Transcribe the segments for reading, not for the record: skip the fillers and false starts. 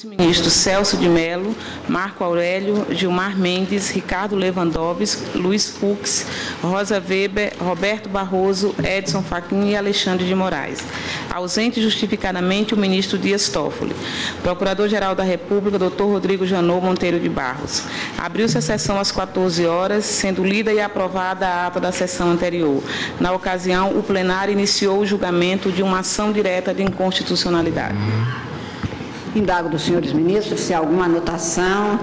Ministros Celso de Mello, Marco Aurélio, Gilmar Mendes, Ricardo Lewandowski, Luiz Fux, Rosa Weber, Roberto Barroso, Edson Fachin e Alexandre de Moraes. Ausente justificadamente o ministro Dias Toffoli. Procurador-Geral da República, Dr. Rodrigo Janot Monteiro de Barros. Abriu-se a sessão às 14 horas, sendo lida e aprovada a ata da sessão anterior. Na ocasião, o plenário iniciou o julgamento de uma ação direta de inconstitucionalidade. Indago dos senhores ministros se há alguma anotação,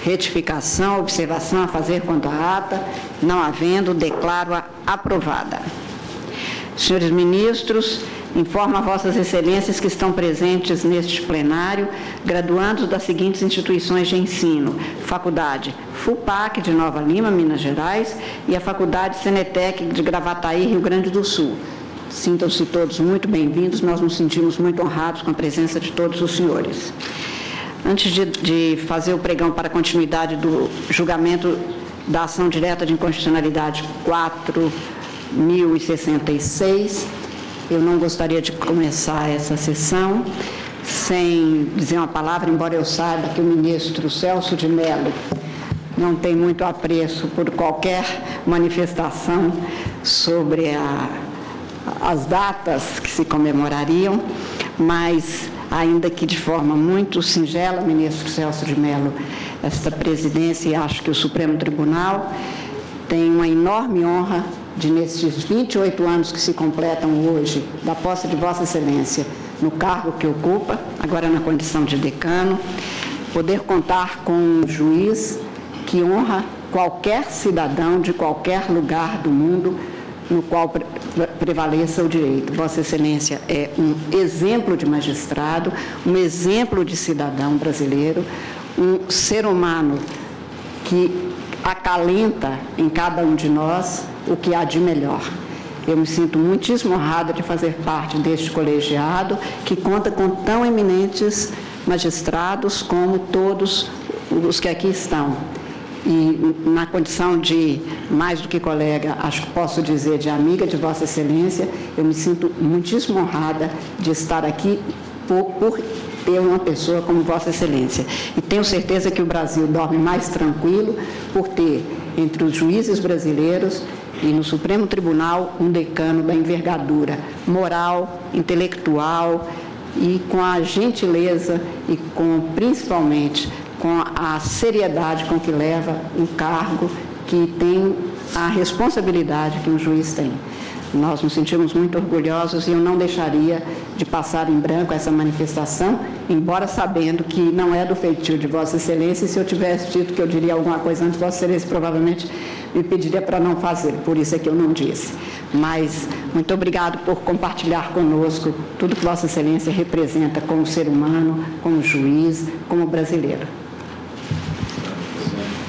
retificação, observação a fazer quanto à ata. Não havendo, declaro-a aprovada. Senhores ministros, informo a vossas excelências que estão presentes neste plenário graduandos das seguintes instituições de ensino: Faculdade FUPAC de Nova Lima, Minas Gerais, e a Faculdade Senetec de Gravataí, Rio Grande do Sul. Sintam-se todos muito bem-vindos, nós nos sentimos muito honrados com a presença de todos os senhores. Antes de fazer o pregão para a continuidade do julgamento da ação direta de inconstitucionalidade 4.066, eu não gostaria de começar essa sessão sem dizer uma palavra, embora eu saiba que o ministro Celso de Mello não tem muito apreço por qualquer manifestação sobre as datas que se comemorariam, mas, ainda que de forma muito singela, ministro Celso de Mello, esta presidência e acho que o Supremo Tribunal tem uma enorme honra de, nesses 28 anos que se completam hoje, da posse de Vossa Excelência no cargo que ocupa, agora na condição de decano, poder contar com um juiz que honra qualquer cidadão de qualquer lugar do mundo no qual prevaleça o direito. Vossa Excelência é um exemplo de magistrado, um exemplo de cidadão brasileiro, um ser humano que acalenta em cada um de nós o que há de melhor. Eu me sinto muitíssimo honrada de fazer parte deste colegiado que conta com tão eminentes magistrados como todos os que aqui estão. E na condição de, mais do que colega, acho que posso dizer de amiga de Vossa Excelência, eu me sinto muitíssimo honrada de estar aqui por ter uma pessoa como Vossa Excelência. E tenho certeza que o Brasil dorme mais tranquilo por ter, entre os juízes brasileiros e no Supremo Tribunal, um decano da envergadura moral, intelectual e com a gentileza e com, principalmente, com a seriedade com que leva um cargo que tem a responsabilidade que um juiz tem. Nós nos sentimos muito orgulhosos e eu não deixaria de passar em branco essa manifestação, embora sabendo que não é do feitio de Vossa Excelência, e se eu tivesse dito que eu diria alguma coisa antes, Vossa Excelência provavelmente me pediria para não fazer, por isso é que eu não disse. Mas muito obrigado por compartilhar conosco tudo que Vossa Excelência representa como ser humano, como juiz, como brasileiro.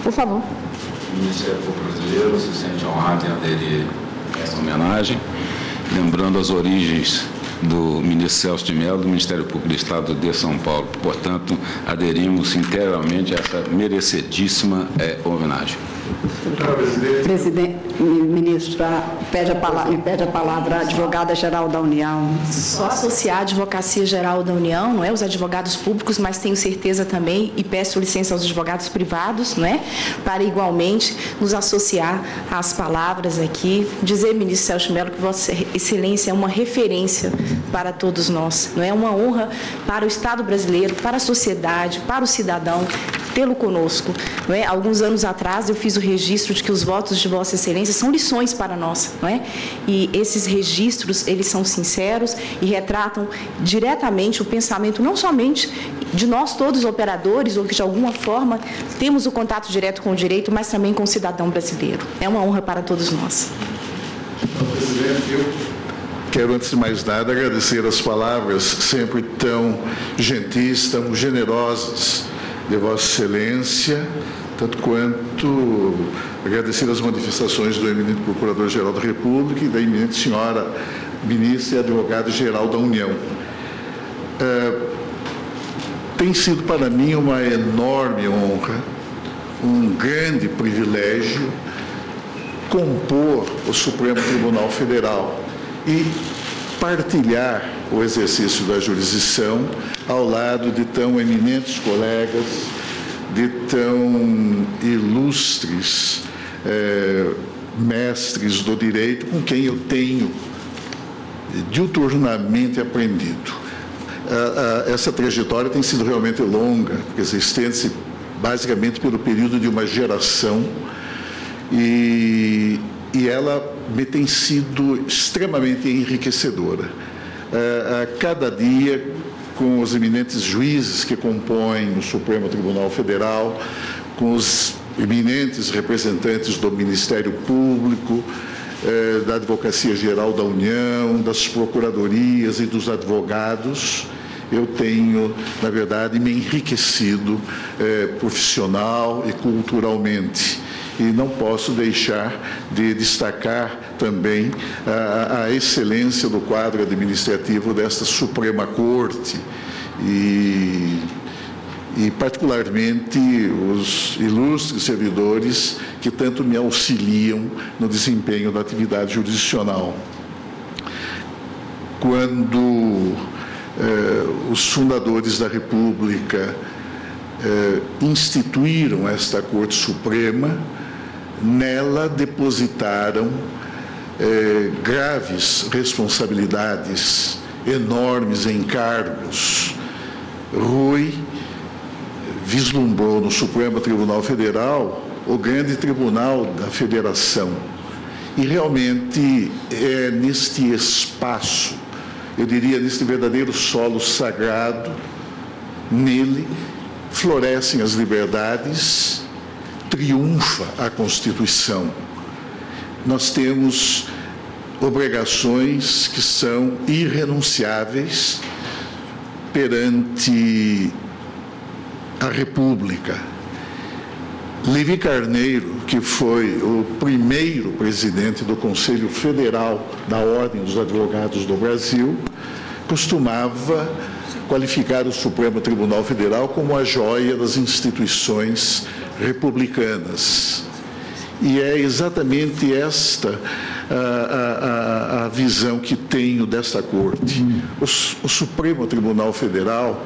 Por favor. O Ministério Público Brasileiro se sente honrado em aderir a essa homenagem, lembrando as origens do ministro Celso de Mello, do Ministério Público do Estado de São Paulo. Portanto, aderimos integralmente a essa merecidíssima homenagem. Presidente, ministro, me pede a palavra a advogada-geral da União. Só associar a Advocacia-Geral da União, não é? Os advogados públicos, mas tenho certeza também, e peço licença aos advogados privados, não é? Para igualmente nos associar às palavras aqui. Dizer, ministro Celso de Mello, que Vossa Excelência é uma referência para todos nós, não é? Uma honra para o Estado brasileiro, para a sociedade, para o cidadão, tê-lo conosco, não é? Alguns anos atrás eu fiz o registro de que os votos de Vossa Excelência são lições para nós, não é? E esses registros, eles são sinceros e retratam diretamente o pensamento, não somente de nós todos operadores, ou que de alguma forma temos o contato direto com o direito, mas também com o cidadão brasileiro. É uma honra para todos nós. Presidente, eu quero, antes de mais nada, agradecer as palavras sempre tão gentis, tão generosas de Vossa Excelência, tanto quanto agradecer as manifestações do eminente Procurador-Geral da República e da eminente senhora Ministra e Advogada-Geral da União. Tem sido para mim uma enorme honra, um grande privilégio compor o Supremo Tribunal Federal e partilhar o exercício da jurisdição, ao lado de tão eminentes colegas, de tão ilustres mestres do direito, com quem eu tenho diuturnamente aprendido. Essa trajetória tem sido realmente longa, porque estende-se basicamente pelo período de uma geração, e ela me tem sido extremamente enriquecedora. A cada dia, com os eminentes juízes que compõem o Supremo Tribunal Federal, com os eminentes representantes do Ministério Público, da Advocacia Geral da União, das procuradorias e dos advogados, eu tenho, na verdade, me enriquecido profissional e culturalmente. E não posso deixar de destacar também a excelência do quadro administrativo desta Suprema Corte e particularmente os ilustres servidores que tanto me auxiliam no desempenho da atividade jurisdicional. Quando os fundadores da República instituíram esta Corte Suprema, nela depositaram graves responsabilidades, enormes encargos. Rui vislumbrou no Supremo Tribunal Federal o grande tribunal da Federação. E realmente é neste espaço, eu diria, neste verdadeiro solo sagrado, nele florescem as liberdades, triunfa a Constituição. Nós temos obrigações que são irrenunciáveis perante a República. Levi Carneiro, que foi o primeiro presidente do Conselho Federal da Ordem dos Advogados do Brasil, costumava qualificar o Supremo Tribunal Federal como a joia das instituições republicanas. E é exatamente esta a visão que tenho desta Corte. O Supremo Tribunal Federal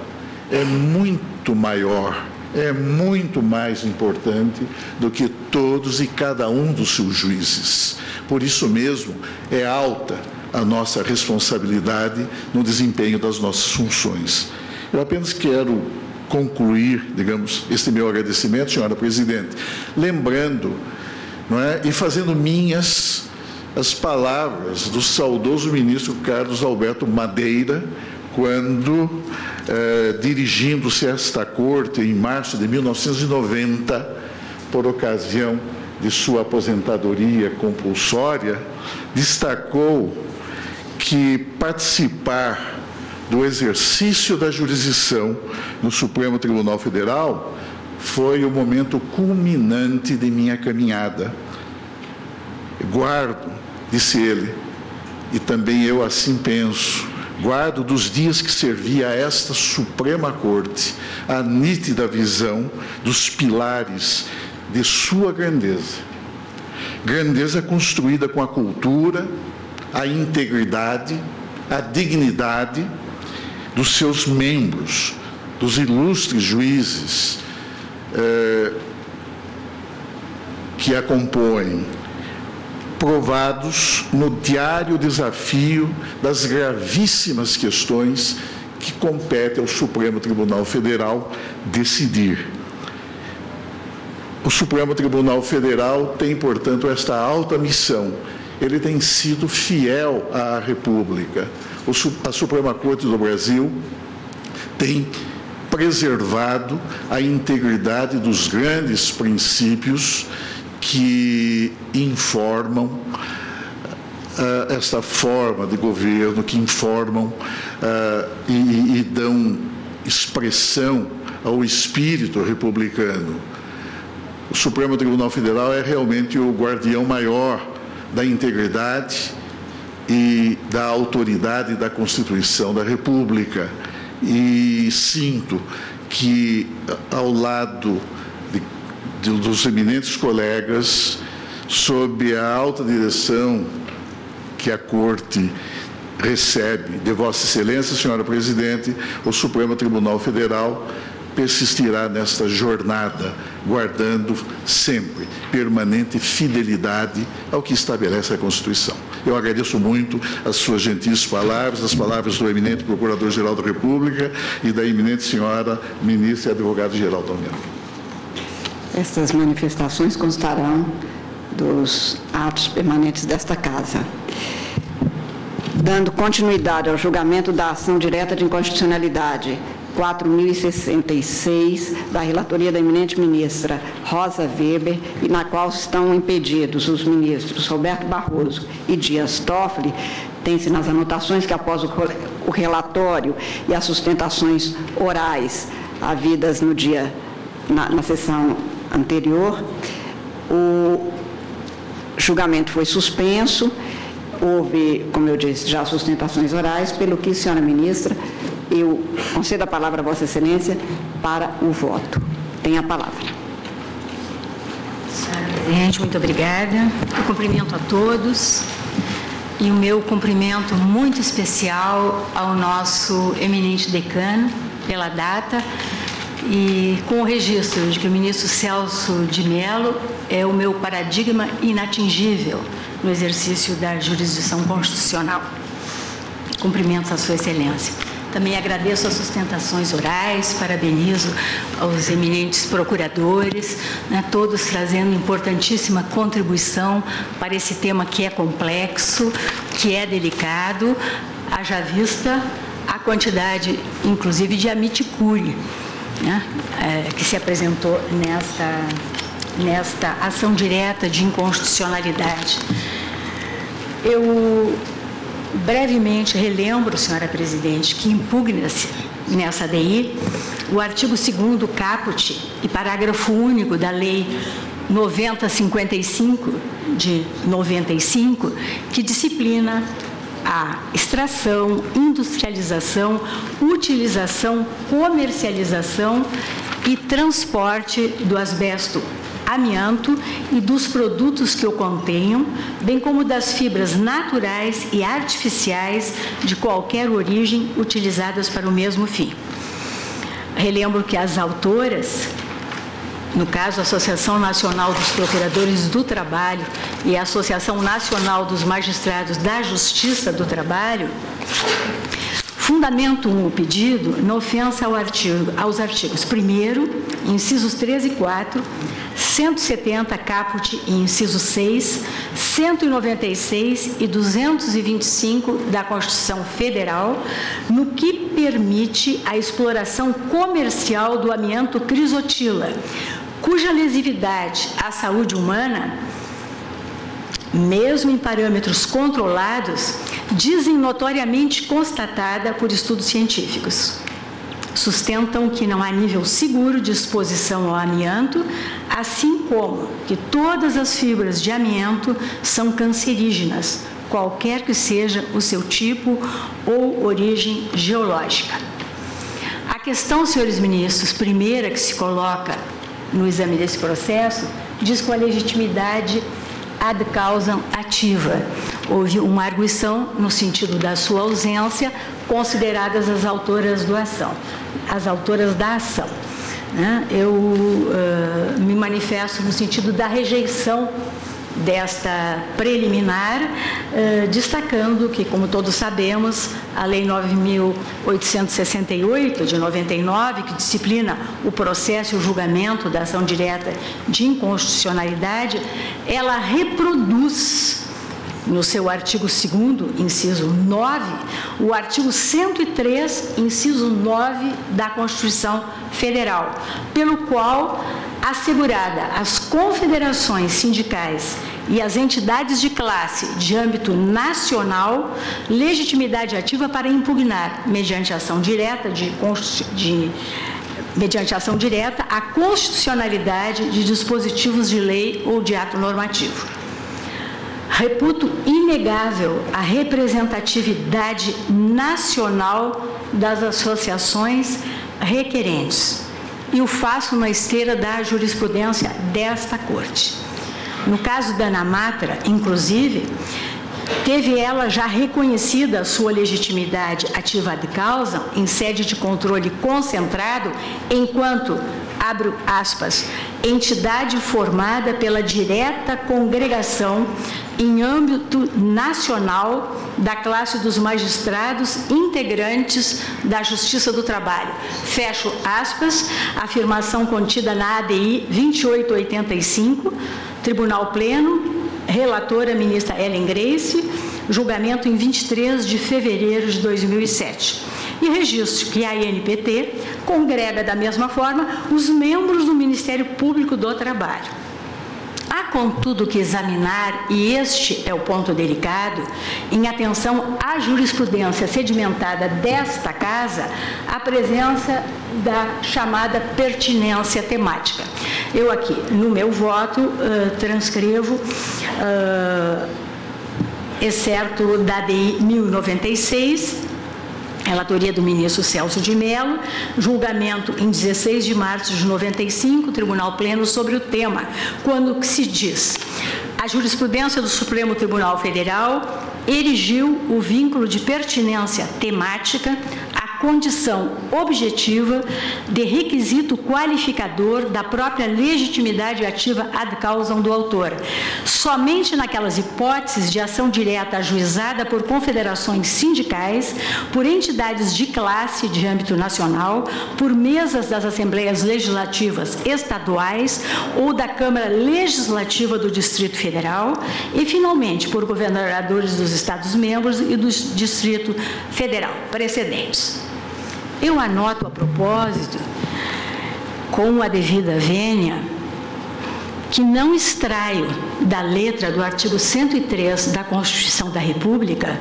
é muito maior, é muito mais importante do que todos e cada um dos seus juízes. Por isso mesmo, é alta a nossa responsabilidade no desempenho das nossas funções. Eu apenas quero concluir, digamos, este meu agradecimento, senhora presidente, lembrando, não é, e fazendo minhas as palavras do saudoso ministro Carlos Alberto Madeira, quando, dirigindo-se a esta Corte em março de 1990, por ocasião de sua aposentadoria compulsória, destacou que participar do exercício da jurisdição no Supremo Tribunal Federal foi o momento culminante de minha caminhada. Guardo, disse ele, e também eu assim penso, guardo dos dias que servi a esta Suprema Corte a nítida visão dos pilares de sua grandeza. Grandeza construída com a cultura, a integridade, a dignidade dos seus membros, dos ilustres juízes que a compõem, provados no diário desafio das gravíssimas questões que compete ao Supremo Tribunal Federal decidir. O Supremo Tribunal Federal tem, portanto, esta alta missão. Ele tem sido fiel à República. A Suprema Corte do Brasil tem preservado a integridade dos grandes princípios que informam esta forma de governo, que informam e dão expressão ao espírito republicano. O Supremo Tribunal Federal é realmente o guardião maior da integridade e da autoridade da Constituição da República. E sinto que, ao lado dos eminentes colegas, sob a alta direção que a Corte recebe de Vossa Excelência, senhora Presidente, o Supremo Tribunal Federal persistirá nesta jornada, guardando sempre permanente fidelidade ao que estabelece a Constituição. Eu agradeço muito as suas gentis palavras, as palavras do eminente Procurador-Geral da República e da eminente senhora Ministra e Advogado-Geral da União. Estas manifestações constarão dos atos permanentes desta Casa. Dando continuidade ao julgamento da ação direta de inconstitucionalidade 4.066 da relatoria da eminente ministra Rosa Weber, e na qual estão impedidos os ministros Roberto Barroso e Dias Toffoli, tem-se nas anotações que após o relatório e as sustentações orais havidas no dia, na sessão anterior, o julgamento foi suspenso. Houve, como eu disse, já sustentações orais, pelo que, senhora ministra, eu concedo a palavra a Vossa Excelência para o voto. Tem a palavra. Senhora Presidente, muito obrigada. Eu cumprimento a todos e o meu cumprimento muito especial ao nosso eminente decano pela data e com o registro de que o ministro Celso de Mello é o meu paradigma inatingível no exercício da jurisdição constitucional. Cumprimentos a Sua Excelência. Também agradeço as sustentações orais, parabenizo aos eminentes procuradores, todos trazendo importantíssima contribuição para esse tema que é complexo, que é delicado, haja vista a quantidade, inclusive, de amiticúria, que se apresentou nesta ação direta de inconstitucionalidade. Eu brevemente relembro, senhora Presidente, que impugna-se nessa ADI o artigo 2º caput e parágrafo único da Lei 9055 de 95, que disciplina a extração, industrialização, utilização, comercialização e transporte do asbesto amianto e dos produtos que o contenham, bem como das fibras naturais e artificiais de qualquer origem utilizadas para o mesmo fim. Relembro que as autoras, no caso a Associação Nacional dos Procuradores do Trabalho e a Associação Nacional dos Magistrados da Justiça do Trabalho, fundamentam o pedido na ofensa aos artigos 1º, incisos 3 e 4, 170 caput e inciso 6, 196 e 225 da Constituição Federal, no que permite a exploração comercial do amianto crisotila, cuja lesividade à saúde humana, mesmo em parâmetros controlados, dizem notoriamente constatada por estudos científicos. Sustentam que não há nível seguro de exposição ao amianto, assim como que todas as fibras de amianto são cancerígenas, qualquer que seja o seu tipo ou origem geológica. A questão, senhores ministros, primeira que se coloca no exame desse processo, diz com a legitimidade ad causam ativa. Houve uma arguição no sentido da sua ausência, consideradas as autoras da ação. Eu me manifesto no sentido da rejeição desta preliminar, destacando que, como todos sabemos, a Lei 9.868, de 99, que disciplina o processo e o julgamento da ação direta de inconstitucionalidade, ela reproduz, no seu artigo 2º, inciso 9, o artigo 103, inciso 9 da Constituição Federal, pelo qual, assegurada às confederações sindicais e às entidades de classe de âmbito nacional, legitimidade ativa para impugnar, mediante ação direta a constitucionalidade de dispositivos de lei ou de ato normativo. Reputo inegável a representatividade nacional das associações requerentes e o faço na esteira da jurisprudência desta Corte. No caso da Anamatra, inclusive, teve ela já reconhecida sua legitimidade ativa ad causam em sede de controle concentrado, enquanto, abro aspas, entidade formada pela direta congregação em âmbito nacional da classe dos magistrados integrantes da Justiça do Trabalho. Fecho aspas, afirmação contida na ADI 2885, Tribunal Pleno, relatora ministra Ellen Grace, julgamento em 23 de fevereiro de 2007. E registro que a ANPT congrega da mesma forma os membros do Ministério Público do Trabalho. Há, contudo, que examinar, e este é o ponto delicado, em atenção à jurisprudência sedimentada desta Casa, a presença da chamada pertinência temática. Eu aqui, no meu voto, transcrevo, excerto da ADI 1096, relatoria do ministro Celso de Mello, julgamento em 16 de março de 95, Tribunal Pleno, sobre o tema, quando se diz: a jurisprudência do Supremo Tribunal Federal erigiu o vínculo de pertinência temática à condição objetiva de requisito qualificador da própria legitimidade ativa ad causam do autor, somente naquelas hipóteses de ação direta ajuizada por confederações sindicais, por entidades de classe de âmbito nacional, por mesas das Assembleias Legislativas Estaduais ou da Câmara Legislativa do Distrito Federal e, finalmente, por governadores dos Estados-membros e do Distrito Federal precedentes. Eu anoto a propósito, com a devida vênia, que não extraio da letra do artigo 103 da Constituição da República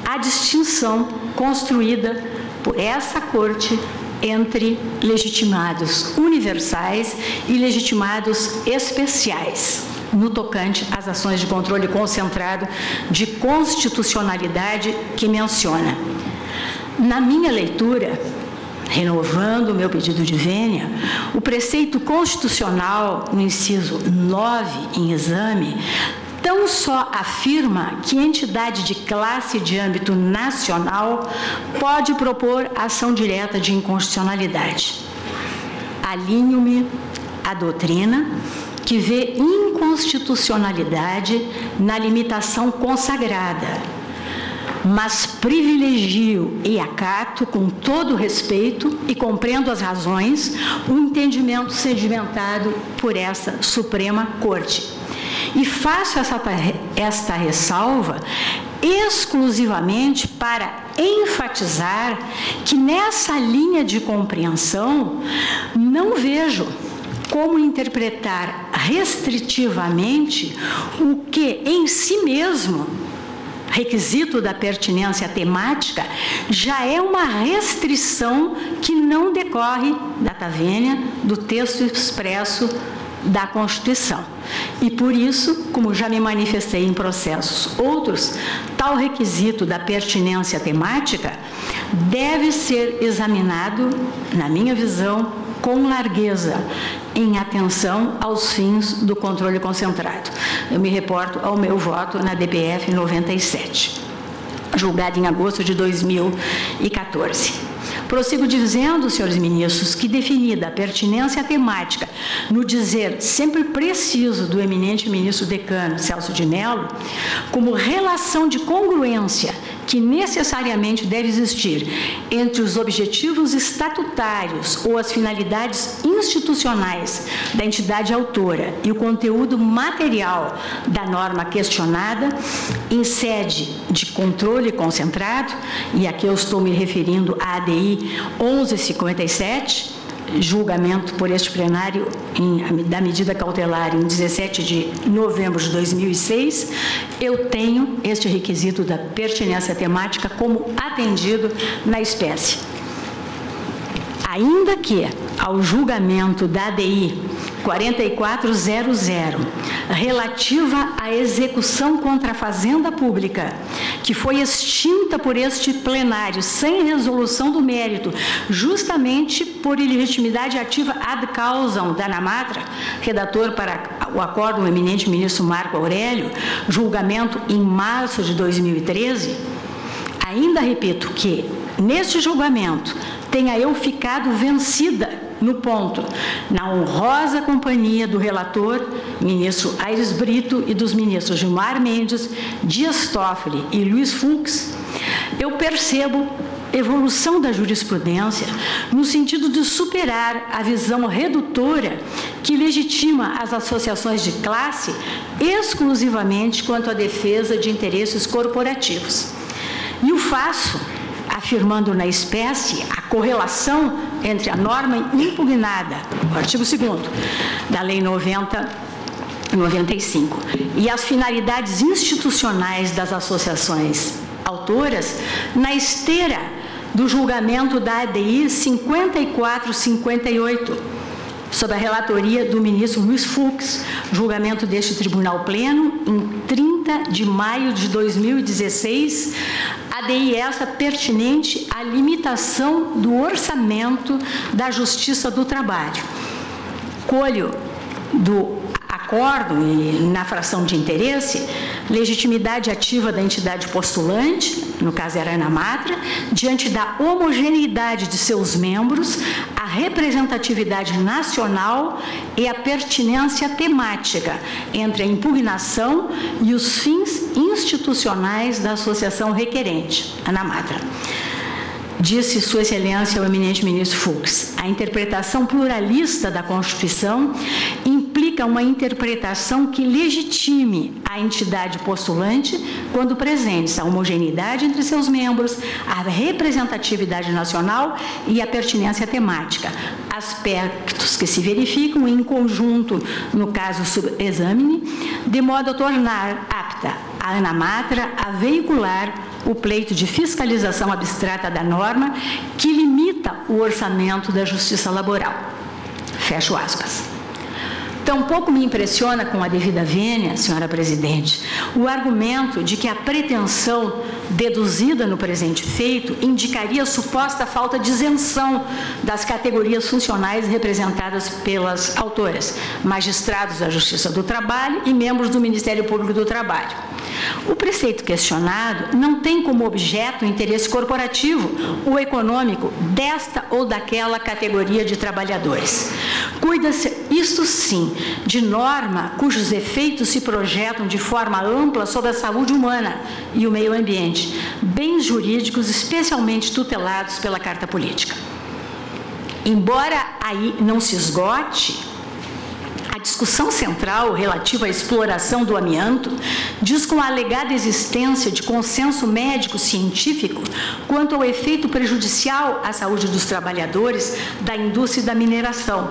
a distinção construída por essa Corte entre legitimados universais e legitimados especiais, no tocante às ações de controle concentrado de constitucionalidade que menciona. Na minha leitura, renovando o meu pedido de vênia, o preceito constitucional, no inciso 9, em exame, tão só afirma que entidade de classe de âmbito nacional pode propor ação direta de inconstitucionalidade. Alinho-me à doutrina que vê inconstitucionalidade na limitação consagrada, mas privilegio e acato, com todo respeito, e compreendo as razões, o entendimento sedimentado por essa Suprema Corte. E faço esta ressalva exclusivamente para enfatizar que nessa linha de compreensão não vejo como interpretar restritivamente o que em si mesmo, requisito da pertinência temática, já é uma restrição que não decorre, data vênia, do texto expresso da Constituição. E por isso, como já me manifestei em processos outros, tal requisito da pertinência temática deve ser examinado, na minha visão, com largueza, em atenção aos fins do controle concentrado. Eu me reporto ao meu voto na DPF 97, julgada em agosto de 2014. Prossigo dizendo, senhores ministros, que definida a pertinência temática no dizer sempre preciso do eminente ministro decano Celso de Mello, como relação de congruência que necessariamente deve existir entre os objetivos estatutários ou as finalidades institucionais da entidade autora e o conteúdo material da norma questionada, em sede de controle concentrado, e aqui eu estou me referindo à ADI 1157, julgamento por este plenário da medida cautelar em 17 de novembro de 2006, eu tenho este requisito da pertinência temática como atendido na espécie. Ainda que, ao julgamento da ADI 4400, relativa à execução contra a Fazenda Pública, que foi extinta por este plenário sem resolução do mérito, justamente por ilegitimidade ativa ad causam da ANAMATRA, redator para o acordo do eminente ministro Marco Aurélio, julgamento em março de 2013, ainda repito que, neste julgamento, tenha eu ficado vencida no ponto, na honrosa companhia do relator, ministro Aires Brito, e dos ministros Gilmar Mendes, Dias Toffoli e Luiz Fux, eu percebo evolução da jurisprudência no sentido de superar a visão redutora que legitima as associações de classe exclusivamente quanto à defesa de interesses corporativos. E o faço afirmando na espécie a correlação entre a norma impugnada, o artigo 2º da Lei 90/95, e as finalidades institucionais das associações autoras na esteira do julgamento da ADI 5458, sob a relatoria do ministro Luiz Fux, julgamento deste Tribunal Pleno em 30 de maio de 2016, ADI essa pertinente à limitação do orçamento da Justiça do Trabalho. Colho do acordo e na fração de interesse, legitimidade ativa da entidade postulante, no caso era a ANAMATRA, diante da homogeneidade de seus membros, a representatividade nacional e a pertinência temática entre a impugnação e os fins institucionais da associação requerente, ANAMATRA. Disse Sua Excelência o eminente ministro Fux, a interpretação pluralista da Constituição implica uma interpretação que legitime a entidade postulante quando presentes a homogeneidade entre seus membros, a representatividade nacional e a pertinência temática, aspectos que se verificam em conjunto no caso sub-examine, de modo a tornar apta a ANAMATRA a veicular o pleito de fiscalização abstrata da norma que limita o orçamento da Justiça Laboral. Fecho aspas. Tampouco me impressiona, com a devida vênia, senhora presidente, o argumento de que a pretensão deduzida no presente feito indicaria suposta falta de isenção das categorias funcionais representadas pelas autoras, magistrados da Justiça do Trabalho e membros do Ministério Público do Trabalho. O preceito questionado não tem como objeto o interesse corporativo ou econômico desta ou daquela categoria de trabalhadores. Cuida-se, isto sim, de norma cujos efeitos se projetam de forma ampla sobre a saúde humana e o meio ambiente, bens jurídicos especialmente tutelados pela Carta Política. Embora aí não se esgote, a discussão central relativa à exploração do amianto diz com a alegada existência de consenso médico-científico quanto ao efeito prejudicial à saúde dos trabalhadores da indústria e da mineração,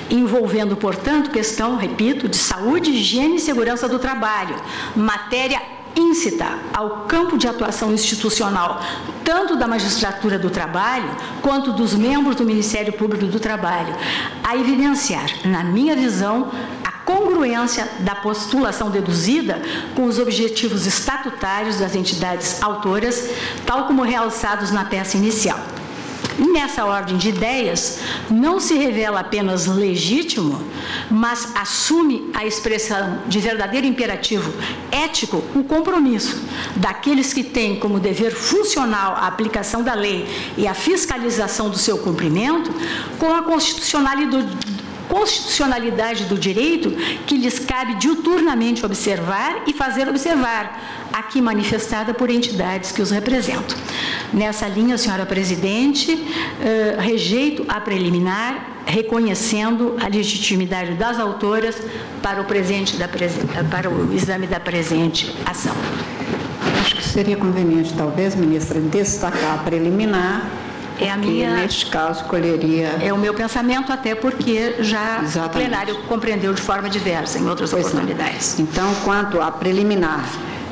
envolvendo, portanto, questão, repito, de saúde, higiene e segurança do trabalho, matéria íncita ao campo de atuação institucional, tanto da magistratura do trabalho, quanto dos membros do Ministério Público do Trabalho, a evidenciar, na minha visão, a congruência da postulação deduzida com os objetivos estatutários das entidades autoras, tal como realçados na peça inicial. Nessa ordem de ideias, não se revela apenas legítimo, mas assume a expressão de verdadeiro imperativo ético o compromisso daqueles que têm como dever funcional a aplicação da lei e a fiscalização do seu cumprimento com a constitucionalidade do direito que lhes cabe diuturnamente observar e fazer observar, aqui manifestada por entidades que os representam. Nessa linha, senhora presidente, rejeito a preliminar, reconhecendo a legitimidade das autoras para o exame da presente ação. Acho que seria conveniente, talvez, ministra, destacar a preliminar. É a minha, neste caso, colheria... É o meu pensamento, até porque já Exatamente. O plenário compreendeu de forma diversa em outras oportunidades. Não. Então, quanto à preliminar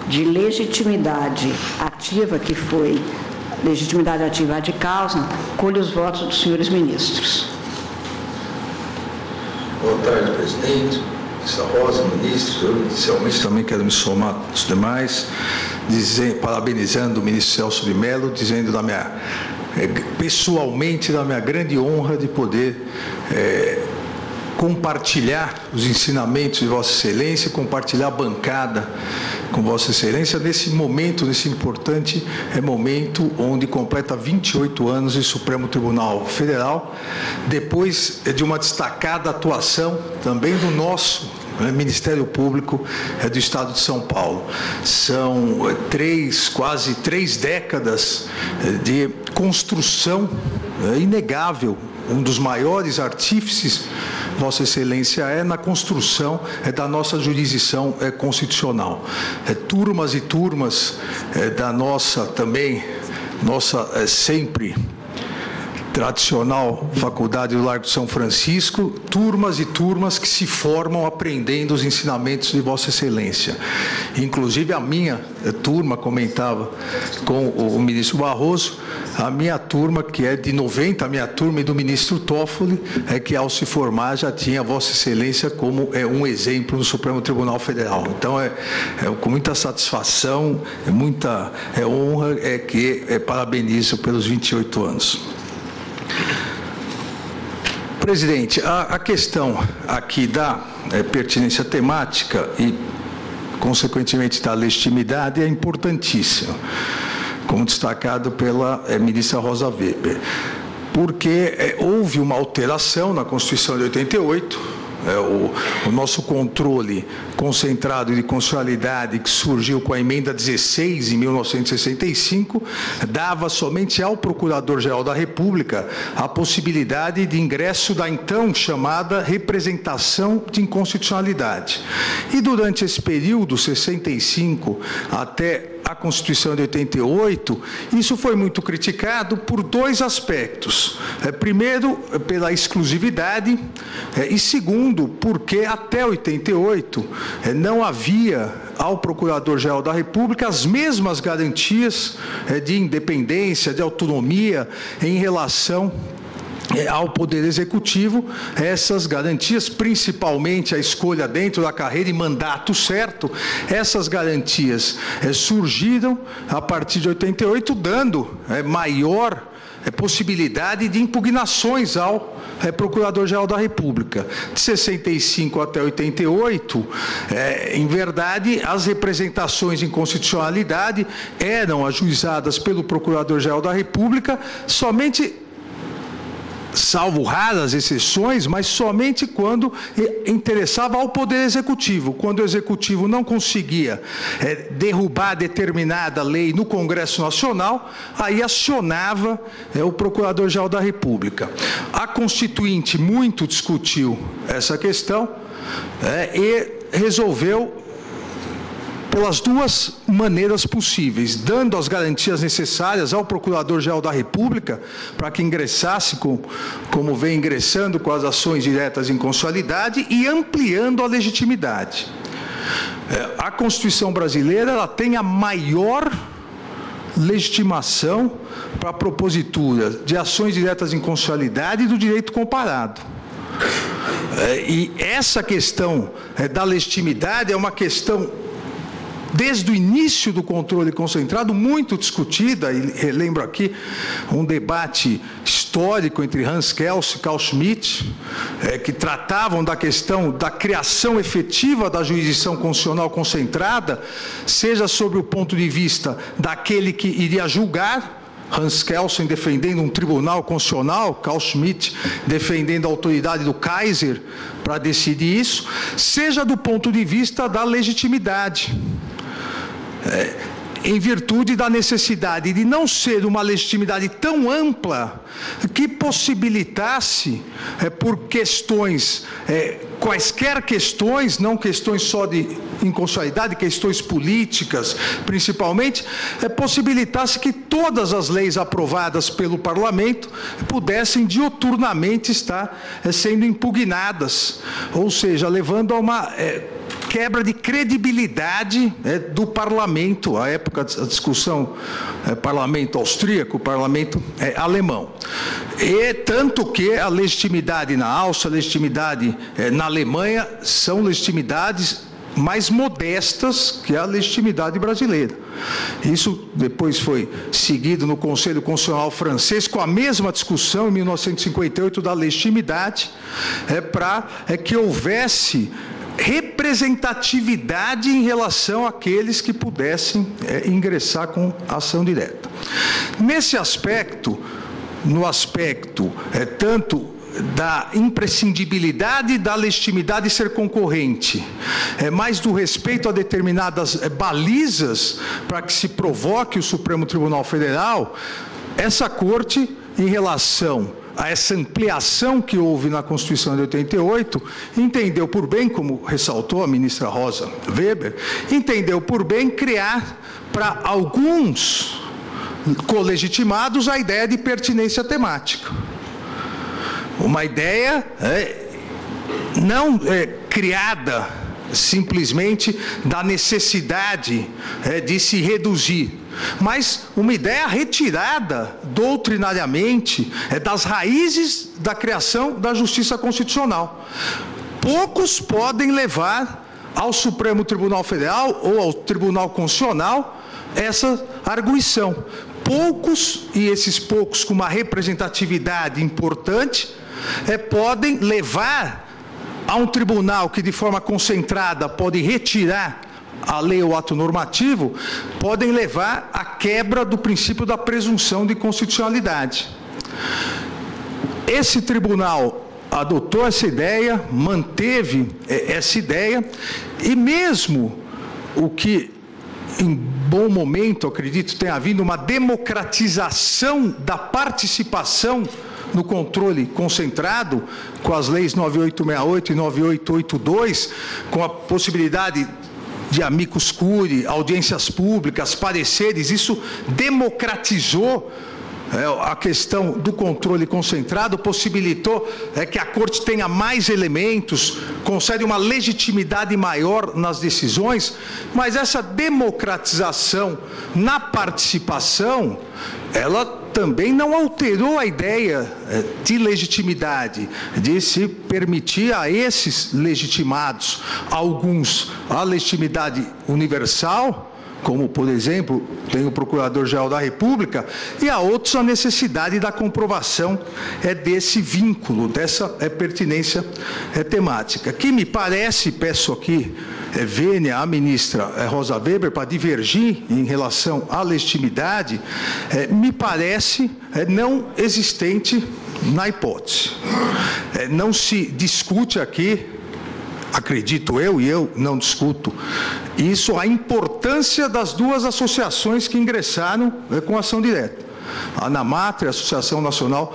de legitimidade ativa, que foi legitimidade ativa de causa, colho os votos dos senhores ministros. Boa tarde, presidente. Ministra Rosa, ministro, eu inicialmente também quero me somar aos demais, parabenizando o ministro Celso de Mello, dizendo pessoalmente da minha grande honra de poder compartilhar os ensinamentos de Vossa Excelência, compartilhar a bancada com Vossa Excelência nesse momento, nesse importante momento onde completa 28 anos o Supremo Tribunal Federal, depois de uma destacada atuação também do nosso Ministério Público do Estado de São Paulo. São quase três décadas de construção inegável. Um dos maiores artífices, Vossa Excelência, na construção da nossa jurisdição constitucional. Turmas e turmas da nossa sempre tradicional Faculdade do Largo de São Francisco, turmas e turmas que se formam aprendendo os ensinamentos de Vossa Excelência. Inclusive a minha turma, comentava com o ministro Barroso, a minha turma, que é de 90, a minha turma e do ministro Toffoli, que ao se formar já tinha Vossa Excelência como um exemplo no Supremo Tribunal Federal. Então, com muita satisfação, muita honra, que parabenizo pelos 28 anos. Presidente, a questão aqui da pertinência temática e, consequentemente, da legitimidade é importantíssima, como destacado pela ministra Rosa Weber, porque houve uma alteração na Constituição de 88, o nosso controle concentrado de constitucionalidade, que surgiu com a emenda 16 em 1965, dava somente ao Procurador-Geral da República a possibilidade de ingresso da então chamada representação de inconstitucionalidade. E durante esse período, 65 até a Constituição de 88, isso foi muito criticado por dois aspectos. Primeiro, pela exclusividade, e segundo, porque até 88 não havia ao Procurador-Geral da República as mesmas garantias de independência, de autonomia em relação ao Poder Executivo. Essas garantias, principalmente a escolha dentro da carreira e mandato certo, essas garantias surgiram a partir de 88, dando maior possibilidade de impugnações ao Procurador-Geral da República. De 65 até 88, em verdade, as representações de inconstitucionalidade eram ajuizadas pelo Procurador-Geral da República somente, salvo raras exceções, mas somente quando interessava ao Poder Executivo. Quando o Executivo não conseguia derrubar determinada lei no Congresso Nacional, aí acionava o Procurador-Geral da República. A Constituinte muito discutiu essa questão e resolveu pelas duas maneiras possíveis, dando as garantias necessárias ao Procurador-Geral da República para que ingressasse, como vem ingressando, com as ações diretas em constitucionalidade, e ampliando a legitimidade. A Constituição brasileira, ela tem a maior legitimação para a propositura de ações diretas em constitucionalidade e do direito comparado. E essa questão da legitimidade é uma questão, desde o início do controle concentrado, muito discutida, e relembro aqui um debate histórico entre Hans Kelsen e Carl Schmitt, que tratavam da questão da criação efetiva da jurisdição constitucional concentrada, seja sob o ponto de vista daquele que iria julgar, Hans Kelsen defendendo um tribunal constitucional, Carl Schmitt defendendo a autoridade do Kaiser para decidir isso, seja do ponto de vista da legitimidade. Em virtude da necessidade de não ser uma legitimidade tão ampla que possibilitasse, por questões, quaisquer questões, não questões só de inconstitucionalidade, questões políticas, principalmente, possibilitasse que todas as leis aprovadas pelo Parlamento pudessem diuturnamente estar sendo impugnadas, ou seja, levando a uma quebra de credibilidade do parlamento, à época da discussão, parlamento austríaco, parlamento alemão. E tanto que a legitimidade na Áustria, a legitimidade na Alemanha, são legitimidades mais modestas que a legitimidade brasileira. Isso depois foi seguido no Conselho Constitucional francês com a mesma discussão em 1958 da legitimidade, para que houvesse representatividade em relação àqueles que pudessem ingressar com ação direta. Nesse aspecto, no aspecto tanto da imprescindibilidade da legitimidade ser concorrente, mas do respeito a determinadas balizas para que se provoque o Supremo Tribunal Federal, essa Corte, em relação a essa ampliação que houve na Constituição de 88, entendeu por bem, como ressaltou a ministra Rosa Weber, entendeu por bem criar para alguns colegitimados a ideia de pertinência temática. Uma ideia não criada simplesmente da necessidade de se reduzir, mas uma ideia retirada doutrinariamente das raízes da criação da justiça constitucional. Poucos podem levar ao Supremo Tribunal Federal ou ao Tribunal Constitucional essa arguição. Poucos, e esses poucos com uma representatividade importante, podem levar a um tribunal que de forma concentrada pode retirar a lei ou ato normativo, podem levar à quebra do princípio da presunção de constitucionalidade. Esse tribunal adotou essa ideia, manteve essa ideia, e mesmo o que em bom momento, acredito, tenha havido uma democratização da participação no controle concentrado, com as leis 9868 e 9882, com a possibilidade de amicus curiae, audiências públicas, pareceres, isso democratizou a questão do controle concentrado, possibilitou que a Corte tenha mais elementos, concede uma legitimidade maior nas decisões, mas essa democratização na participação, ela também não alterou a ideia de legitimidade, de se permitir a esses legitimados, alguns, a legitimidade universal, como, por exemplo, tem o Procurador-Geral da República, e a outros a necessidade da comprovação desse vínculo, dessa pertinência temática. Que me parece, peço aqui vênia à ministra Rosa Weber para divergir em relação à legitimidade, me parece não existente na hipótese. Não se discute aqui, acredito eu, e eu não discuto isso, a importância das duas associações que ingressaram com ação direta. A ANAMATRE, a Associação Nacional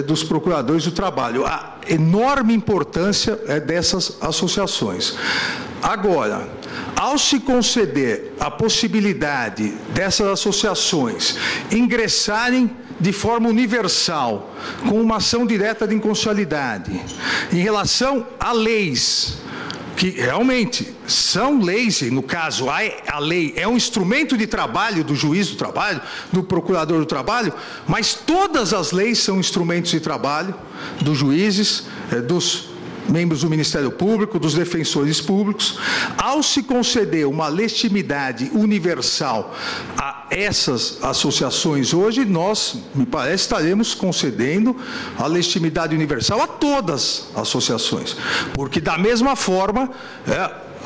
dos Procuradores do Trabalho. A enorme importância dessas associações. Agora, ao se conceder a possibilidade dessas associações ingressarem de forma universal com uma ação direta de inconstitucionalidade em relação a leis que realmente são leis, e no caso a lei é um instrumento de trabalho do juiz do trabalho, do procurador do trabalho, mas todas as leis são instrumentos de trabalho dos juízes, dos membros do Ministério Público, dos defensores públicos. Ao se conceder uma legitimidade universal a essas associações hoje, nós, me parece, estaremos concedendo a legitimidade universal a todas as associações, porque da mesma forma,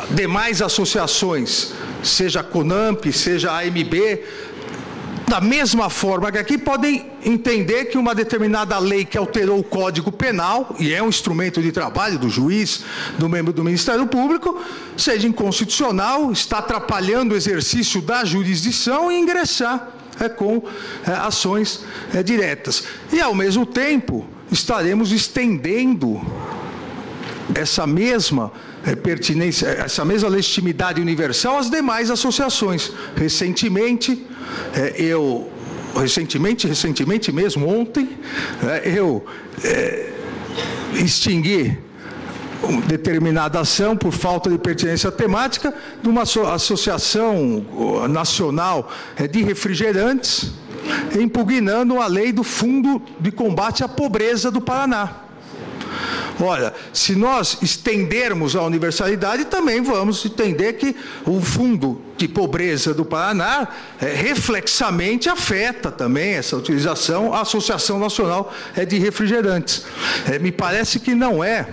demais associações, seja a CONAMP, seja a AMB, da mesma forma que aqui, podem entender que uma determinada lei que alterou o Código Penal, e é um instrumento de trabalho do juiz, do membro do Ministério Público, seja inconstitucional, está atrapalhando o exercício da jurisdição e ingressar com ações diretas. E, ao mesmo tempo, estaremos estendendo essa mesma pertinência, essa mesma legitimidade universal às demais associações. Recentemente mesmo, ontem, eu extingui uma determinada ação por falta de pertinência temática de uma associação nacional de refrigerantes, impugnando a lei do Fundo de Combate à Pobreza do Paraná. Olha, se nós estendermos a universalidade, também vamos entender que o Fundo de Pobreza do Paraná reflexamente afeta também essa utilização, a Associação Nacional de Refrigerantes. Me parece que não é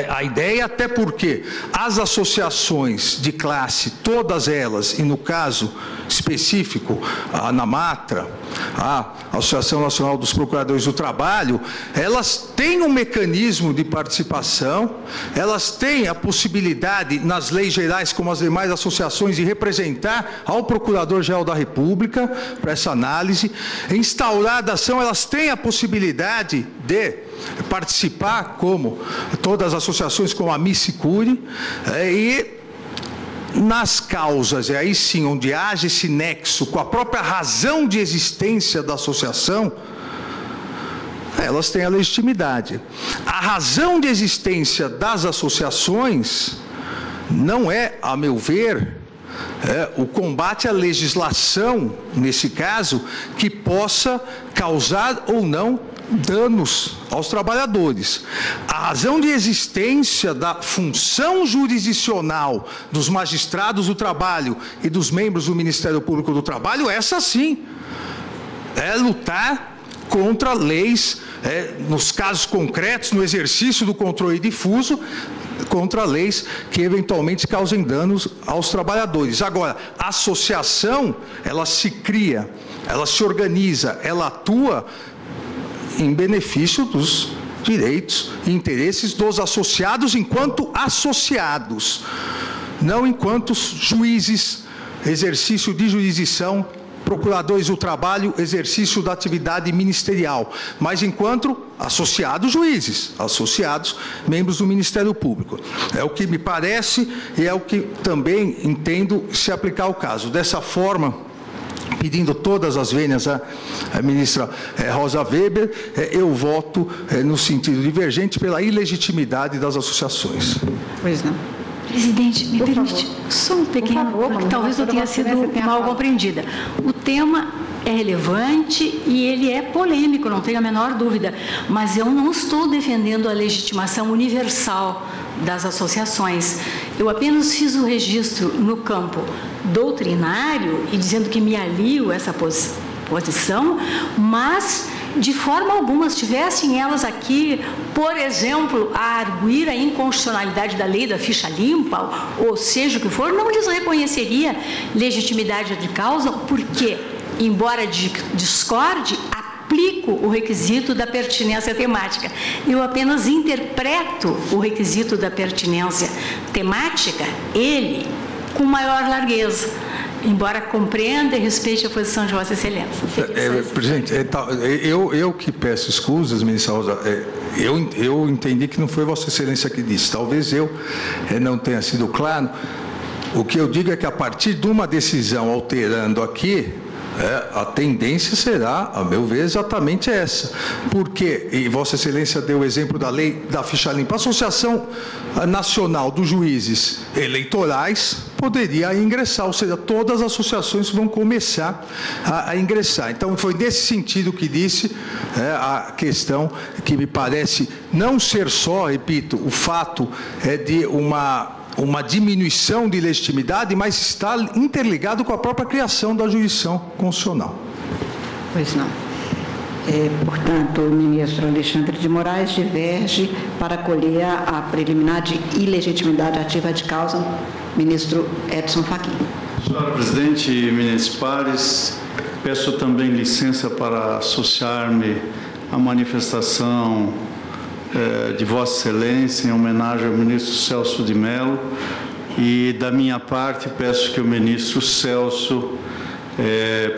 a ideia, até porque as associações de classe, todas elas, e no caso específico, a ANAMATRA, a Associação Nacional dos Procuradores do Trabalho, elas têm um mecanismo de participação, elas têm a possibilidade, nas leis gerais, como as demais associações, de representar ao Procurador-Geral da República para essa análise. Instaurada a ação, elas têm a possibilidade de participar, como todas as associações, como a Missicuri, e nas causas, e aí sim, onde haja esse nexo com a própria razão de existência da associação, elas têm a legitimidade. A razão de existência das associações não é, a meu ver, o combate à legislação, nesse caso, que possa causar ou não danos aos trabalhadores. A razão de existência da função jurisdicional dos magistrados do trabalho e dos membros do Ministério Público do Trabalho, essa sim, é lutar contra leis, nos casos concretos, no exercício do controle difuso, contra leis que eventualmente causem danos aos trabalhadores. Agora, a associação, ela se cria, ela se organiza, ela atua em benefício dos direitos e interesses dos associados enquanto associados, não enquanto juízes, exercício de jurisdição, procuradores do trabalho, exercício da atividade ministerial, mas enquanto associados juízes, associados membros do Ministério Público. É o que me parece e é o que também entendo se aplicar ao caso. Dessa forma, pedindo todas as vênias à ministra Rosa Weber, eu voto no sentido divergente pela ilegitimidade das associações. Pois não. Presidente, me permite só um pequeno, porque talvez eu tenha sido mal compreendida. O tema é relevante e ele é polêmico, não tenho a menor dúvida, mas eu não estou defendendo a legitimação universal das associações. Eu apenas fiz o registro no campo doutrinário e dizendo que me alio a essa posição, mas de forma alguma, se tivessem elas aqui, por exemplo, a arguir a inconstitucionalidade da lei da ficha limpa, ou seja o que for, não lhes reconheceria legitimidade de causa, porque, embora discorde, aplico o requisito da pertinência temática. Eu apenas interpreto o requisito da pertinência temática, ele, com maior largueza, embora compreenda e respeite a posição de Vossa Excelência. Presidente, eu que peço escusas, ministra Rosa, eu entendi que não foi Vossa Excelência que disse, talvez eu não tenha sido claro. O que eu digo é que a partir de uma decisão alterando aqui, a tendência será, a meu ver, exatamente essa. Porque, e Vossa Excelência deu o exemplo da lei da ficha limpa, a Associação Nacional dos Juízes Eleitorais poderia ingressar, ou seja, todas as associações vão começar a ingressar. Então, foi nesse sentido que disse a questão que me parece não ser só, repito, o fato de uma diminuição de legitimidade, mas está interligado com a própria criação da jurisdição constitucional. Pois não. Portanto, o ministro Alexandre de Moraes diverge para acolher a preliminar de ilegitimidade ativa de causa, ministro Edson Fachin. Senhora Presidente e ministros pares, peço também licença para associar-me à manifestação de Vossa Excelência, em homenagem ao ministro Celso de Mello, e da minha parte peço que o ministro Celso,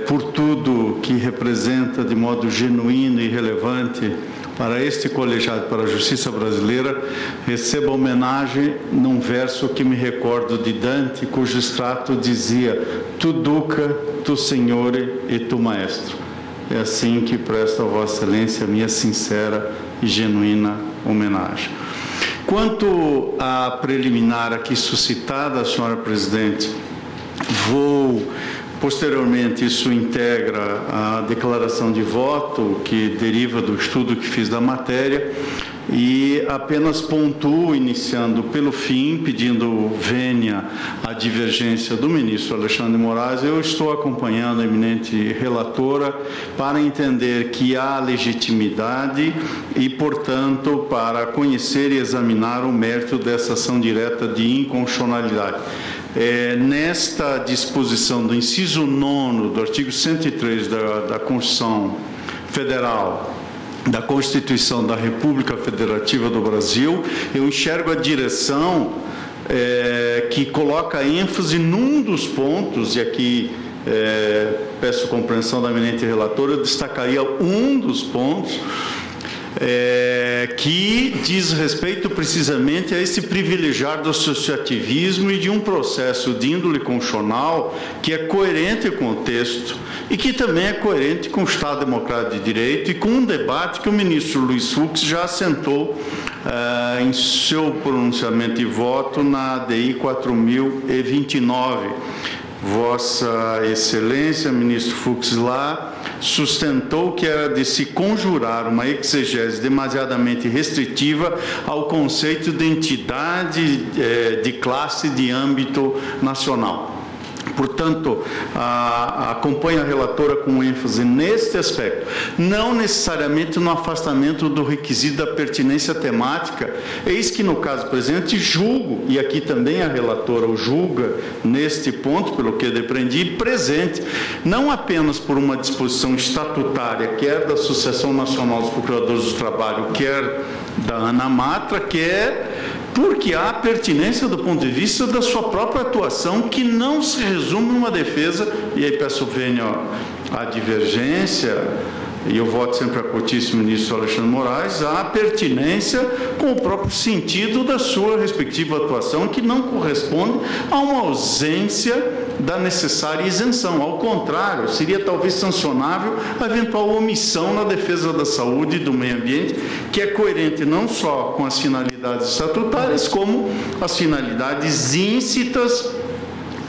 por tudo que representa de modo genuíno e relevante para este colegiado, para a justiça brasileira, receba homenagem num verso que me recordo de Dante, cujo extrato dizia: Tu duca, tu signore e tu maestro. É assim que presto a Vossa Excelência a minha sincera e genuína homenagem. Quanto à preliminar aqui suscitada, senhora Presidente, posteriormente, isso integra a declaração de voto que deriva do estudo que fiz da matéria. e apenas pontuo, iniciando pelo fim, pedindo vênia à divergência do ministro Alexandre de Moraes. Eu estou acompanhando a eminente relatora para entender que há legitimidade e, portanto, para conhecer e examinar o mérito dessa ação direta de inconstitucionalidade. Nesta disposição do inciso 9 do artigo 103 da Constituição Federal, da Constituição da República Federativa do Brasil, eu enxergo a direção que coloca ênfase num dos pontos, e aqui peço compreensão da eminente relatora, eu destacaria um dos pontos, que diz respeito precisamente a esse privilegiar do associativismo e de um processo de índole constitucional que é coerente com o texto e que também é coerente com o Estado Democrático de Direito e com um debate que o ministro Luiz Fux já assentou em seu pronunciamento e voto na ADI 4029. Vossa Excelência, ministro Fux, lá sustentou que era de se conjurar uma exegese demasiadamente restritiva ao conceito de entidade de classe de âmbito nacional. Portanto, acompanho a relatora com ênfase neste aspecto, não necessariamente no afastamento do requisito da pertinência temática. Eis que, no caso presente, julgo, e aqui também a relatora o julga neste ponto, pelo que depreendi, presente, não apenas por uma disposição estatutária, quer da Associação Nacional dos Procuradores do Trabalho, quer da ANAMATRA, quer porque há pertinência do ponto de vista da sua própria atuação, que não se resume numa defesa, e aí peço vênia à divergência, e eu voto sempre a cortíssimo ministro Alexandre de Moraes, há pertinência com o próprio sentido da sua respectiva atuação, que não corresponde a uma ausência da necessária isenção. Ao contrário, seria talvez sancionável a eventual omissão na defesa da saúde e do meio ambiente, que é coerente não só com as finalidades estatutárias, como as finalidades íncitas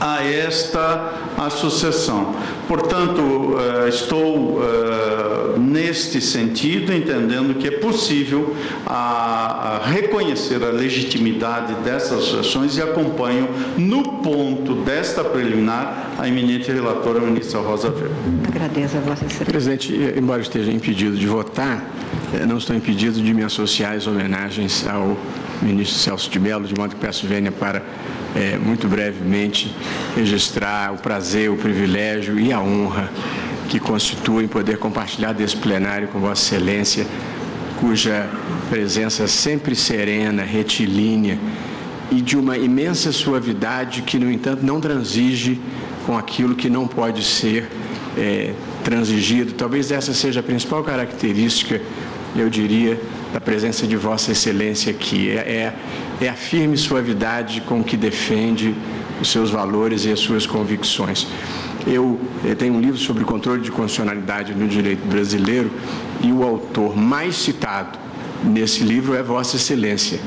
a esta associação. Portanto, estou neste sentido entendendo que é possível reconhecer a legitimidade dessas associações e acompanho no ponto desta preliminar a eminente relatora, a ministra Rosa Weber. Agradeço a Vossa Excelência. Presidente, embora esteja impedido de votar, não estou impedido de me associar às homenagens ao ministro Celso de Mello, de modo que peço vênia para muito brevemente registrar o prazer, o privilégio e a honra que constituem poder compartilhar desse plenário com Vossa Excelência, cuja presença sempre serena, retilínea e de uma imensa suavidade que, no entanto, não transige com aquilo que não pode ser transigido. Talvez essa seja a principal característica, eu diria, da presença de Vossa Excelência aqui. É a firme suavidade com que defende os seus valores e as suas convicções. Eu tenho um livro sobre controle de constitucionalidade no direito brasileiro e o autor mais citado nesse livro é Vossa Excelência,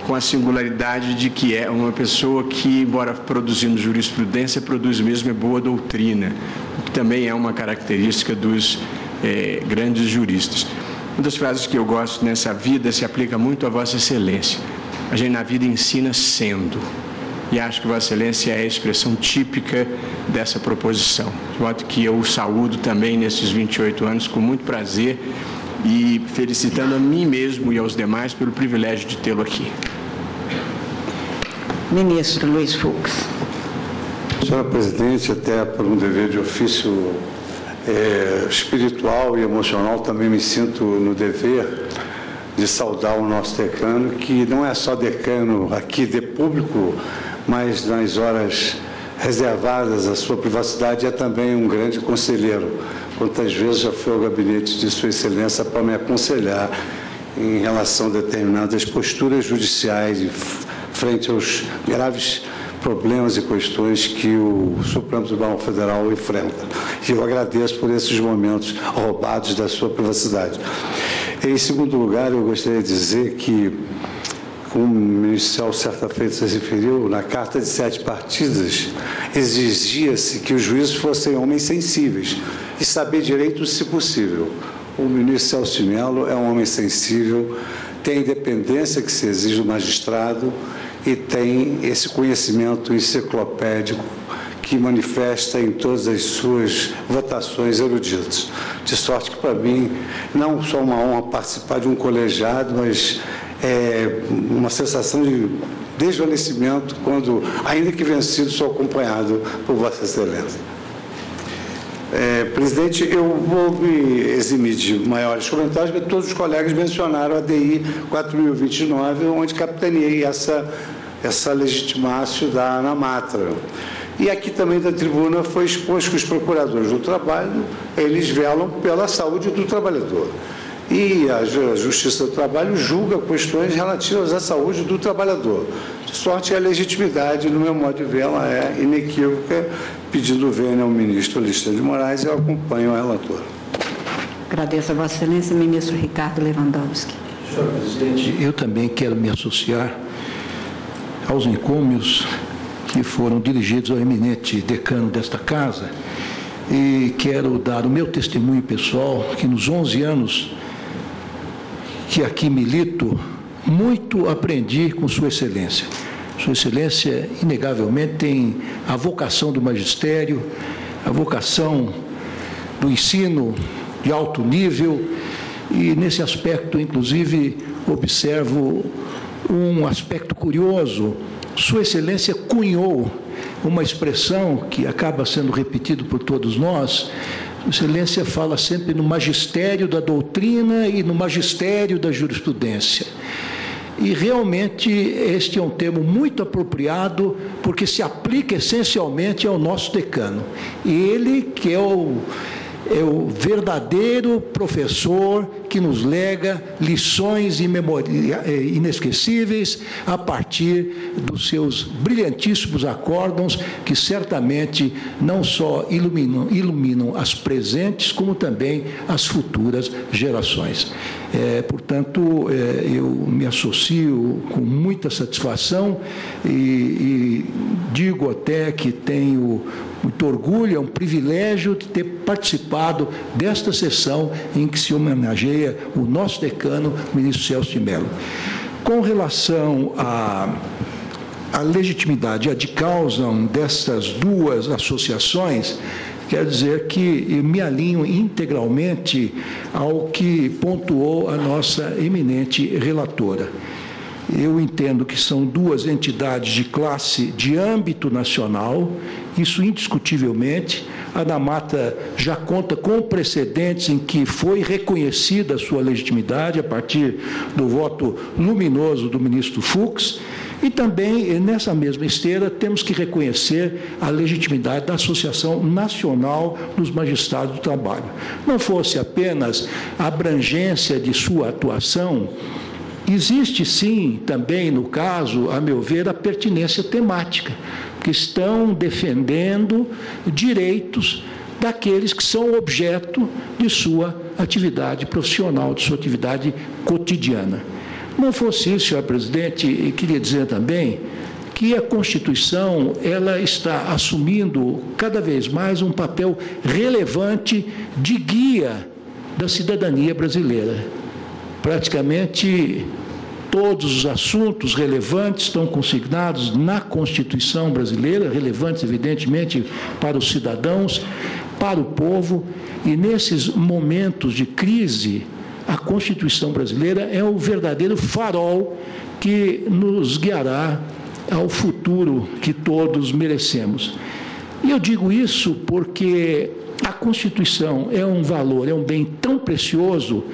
com a singularidade de que é uma pessoa que, embora produzindo jurisprudência, produz mesmo boa doutrina, o que também é uma característica dos grandes juristas. Uma das frases que eu gosto nessa vida se aplica muito a Vossa Excelência. A gente na vida ensina sendo. E acho que Vossa Excelência é a expressão típica dessa proposição. De modo que eu o saúdo também nesses 28 anos com muito prazer e felicitando a mim mesmo e aos demais pelo privilégio de tê-lo aqui. Ministro Luiz Fux. Senhora Presidente, até por um dever de ofício espiritual e emocional, também me sinto no dever de saudar o nosso decano, que não é só decano aqui de público, mas nas horas reservadas à sua privacidade é também um grande conselheiro. Quantas vezes já fui ao gabinete de Sua Excelência para me aconselhar em relação a determinadas posturas judiciais frente aos graves problemas e questões que o Supremo Tribunal Federal enfrenta. E eu agradeço por esses momentos roubados da sua privacidade. Em segundo lugar, eu gostaria de dizer que, como o ministro Celso certa feita se referiu, na Carta de 7 Partidas, exigia-se que os juízes fossem homens sensíveis e saber direito, se possível, o ministro Celso de Mello é um homem sensível, tem a independência que se exige do magistrado e tem esse conhecimento enciclopédico que manifesta em todas as suas votações eruditas. De sorte que, para mim, não só uma honra participar de um colegiado, mas uma sensação de desvanecimento quando, ainda que vencido, sou acompanhado por Vossa Excelência. Presidente, eu vou me eximir de maiores comentários, porque todos os colegas mencionaram a DI 4029, onde capitaneei essa legitimácio da ANAMATRA. E aqui também da tribuna foi exposto que os procuradores do trabalho, eles velam pela saúde do trabalhador. E a Justiça do Trabalho julga questões relativas à saúde do trabalhador. De sorte que a legitimidade, no meu modo de ver, ela é inequívoca. Pedindo vênia ao ministro Alexandre de Moraes, eu acompanho a relatora. Agradeço a Vossa Excelência, ministro Ricardo Lewandowski. Senhor presidente, eu também quero me associar aos encômios que foram dirigidos ao eminente decano desta casa e quero dar o meu testemunho pessoal que nos 11 anos que aqui milito, muito aprendi com Sua Excelência. Sua Excelência, inegavelmente, tem a vocação do magistério, a vocação do ensino de alto nível e, nesse aspecto, inclusive, observo um aspecto curioso. Sua Excelência cunhou uma expressão que acaba sendo repetida por todos nós. Sua Excelência fala sempre no magistério da doutrina e no magistério da jurisprudência. E realmente este é um termo muito apropriado, porque se aplica essencialmente ao nosso decano. Ele que é o verdadeiro professor que nos lega lições inesquecíveis a partir dos seus brilhantíssimos acórdãos, que certamente não só iluminam as presentes, como também as futuras gerações. Portanto, eu me associo com muita satisfação e digo até que tenho muito orgulho, é um privilégio de ter participado desta sessão em que se homenageia o nosso decano, o ministro Celso de Mello. Com relação à legitimidade ad causam destas duas associações, quer dizer que me alinho integralmente ao que pontuou a nossa eminente relatora. Eu entendo que são duas entidades de classe de âmbito nacional, isso indiscutivelmente. A ANAMATRA já conta com precedentes em que foi reconhecida a sua legitimidade a partir do voto luminoso do ministro Fux. E também, nessa mesma esteira, temos que reconhecer a legitimidade da Associação Nacional dos Magistrados do Trabalho. Não fosse apenas a abrangência de sua atuação, existe sim também, no caso, a meu ver, a pertinência temática, que estão defendendo direitos daqueles que são objeto de sua atividade profissional, de sua atividade cotidiana. Não fosse isso, senhor presidente, queria dizer também que a Constituição ela está assumindo cada vez mais um papel relevante de guia da cidadania brasileira. Praticamente todos os assuntos relevantes estão consignados na Constituição brasileira, relevantes, evidentemente, para os cidadãos, para o povo, e nesses momentos de crise, a Constituição brasileira é o verdadeiro farol que nos guiará ao futuro que todos merecemos. E eu digo isso porque a Constituição é um valor, é um bem tão precioso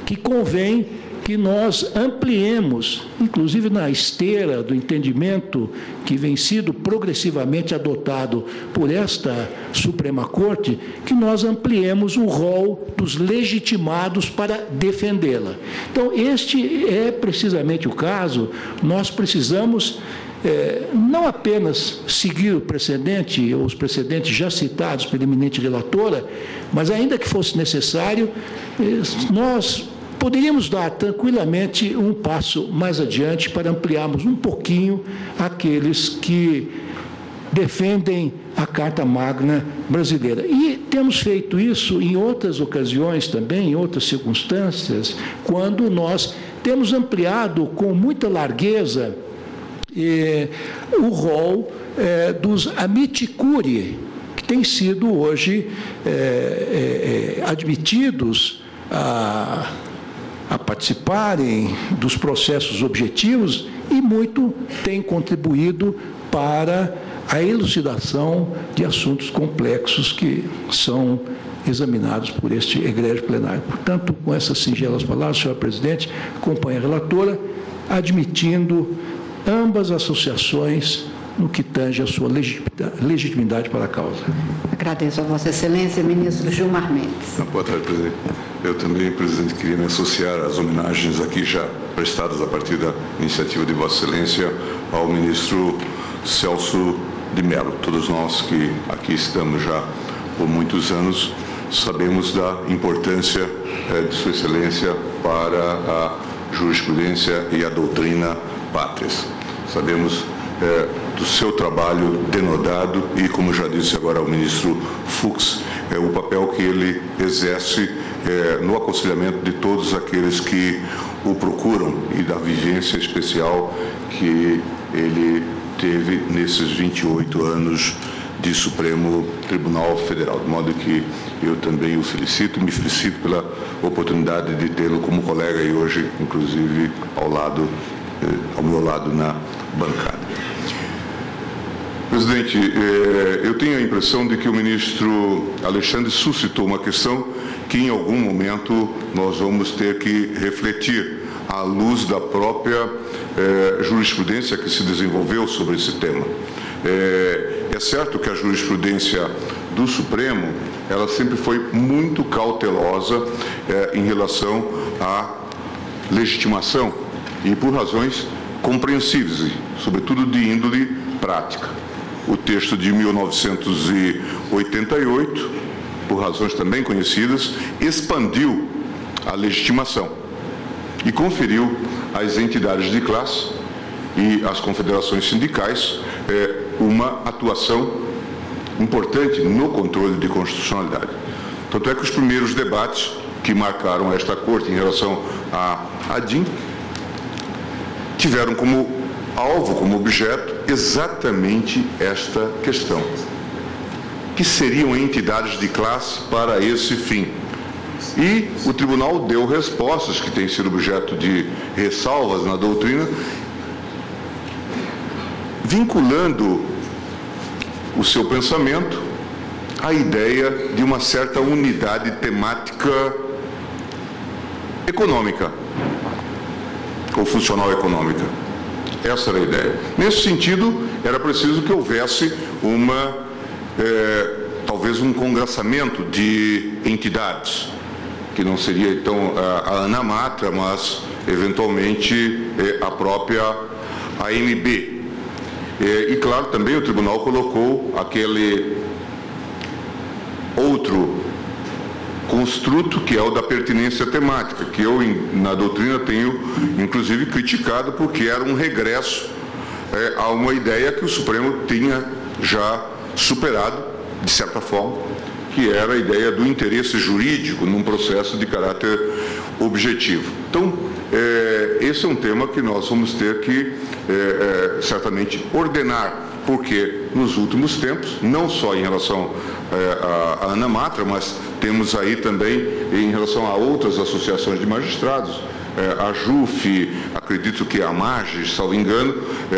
que convém que nós ampliemos, inclusive na esteira do entendimento que vem sido progressivamente adotado por esta Suprema Corte, que nós ampliemos o rol dos legitimados para defendê-la. Então, este é precisamente o caso. Nós precisamos não apenas seguir o precedente, os precedentes já citados pela eminente relatora, mas ainda que fosse necessário, nós poderíamos dar tranquilamente um passo mais adiante para ampliarmos um pouquinho aqueles que defendem a Carta Magna brasileira. E temos feito isso em outras ocasiões também, em outras circunstâncias, quando nós temos ampliado com muita largueza o rol dos amici curiae, que têm sido hoje admitidos a participarem dos processos objetivos e muito têm contribuído para a elucidação de assuntos complexos que são examinados por este egrégio plenário. Portanto, com essas singelas palavras, senhora presidente, acompanho a relatora, admitindo ambas as associações no que tange a sua legitimidade para a causa. Agradeço a Vossa Excelência, ministro Gilmar Mendes. Boa tarde, presidente. Eu também, presidente, queria me associar às homenagens aqui já prestadas a partir da iniciativa de Vossa Excelência ao ministro Celso de Mello. Todos nós que aqui estamos já por muitos anos sabemos da importância de Sua Excelência para a jurisprudência e a doutrina pátrias. Sabemos do seu trabalho denodado e, como já disse agora o ministro Fux, o papel que ele exerce no aconselhamento de todos aqueles que o procuram e da vivência especial que ele teve nesses 28 anos de Supremo Tribunal Federal, de modo que eu também o felicito, me felicito pela oportunidade de tê-lo como colega e hoje, inclusive, ao meu lado na bancada. Presidente, eu tenho a impressão de que o ministro Alexandre suscitou uma questão que em algum momento nós vamos ter que refletir à luz da própria jurisprudência que se desenvolveu sobre esse tema. É certo que a jurisprudência do Supremo, ela sempre foi muito cautelosa em relação à legitimação e por razões compreensíveis, sobretudo de índole prática. O texto de 1988, por razões também conhecidas, expandiu a legitimação e conferiu às entidades de classe e às confederações sindicais uma atuação importante no controle de constitucionalidade. Tanto é que os primeiros debates que marcaram esta Corte em relação à ADIM tiveram como alvo, como objeto, exatamente esta questão. Que seriam entidades de classe para esse fim? E o tribunal deu respostas que têm sido objeto de ressalvas na doutrina, vinculando o seu pensamento à ideia de uma certa unidade temática econômica, ou funcional econômica. Essa era a ideia. Nesse sentido, era preciso que houvesse talvez um congraçamento de entidades, que não seria então a ANAMATRA, mas eventualmente a própria AMB. E claro, também o tribunal colocou aquele outro construto que é o da pertinência temática, que eu na doutrina tenho inclusive criticado porque era um regresso a uma ideia que o Supremo tinha já superado, de certa forma, que era a ideia do interesse jurídico num processo de caráter objetivo. Então, esse é um tema que nós vamos ter que certamente ordenar, porque nos últimos tempos, não só em relação à ANAMATRA, mas temos aí também em relação a outras associações de magistrados, a JUF, acredito que a MAGES, salvo engano,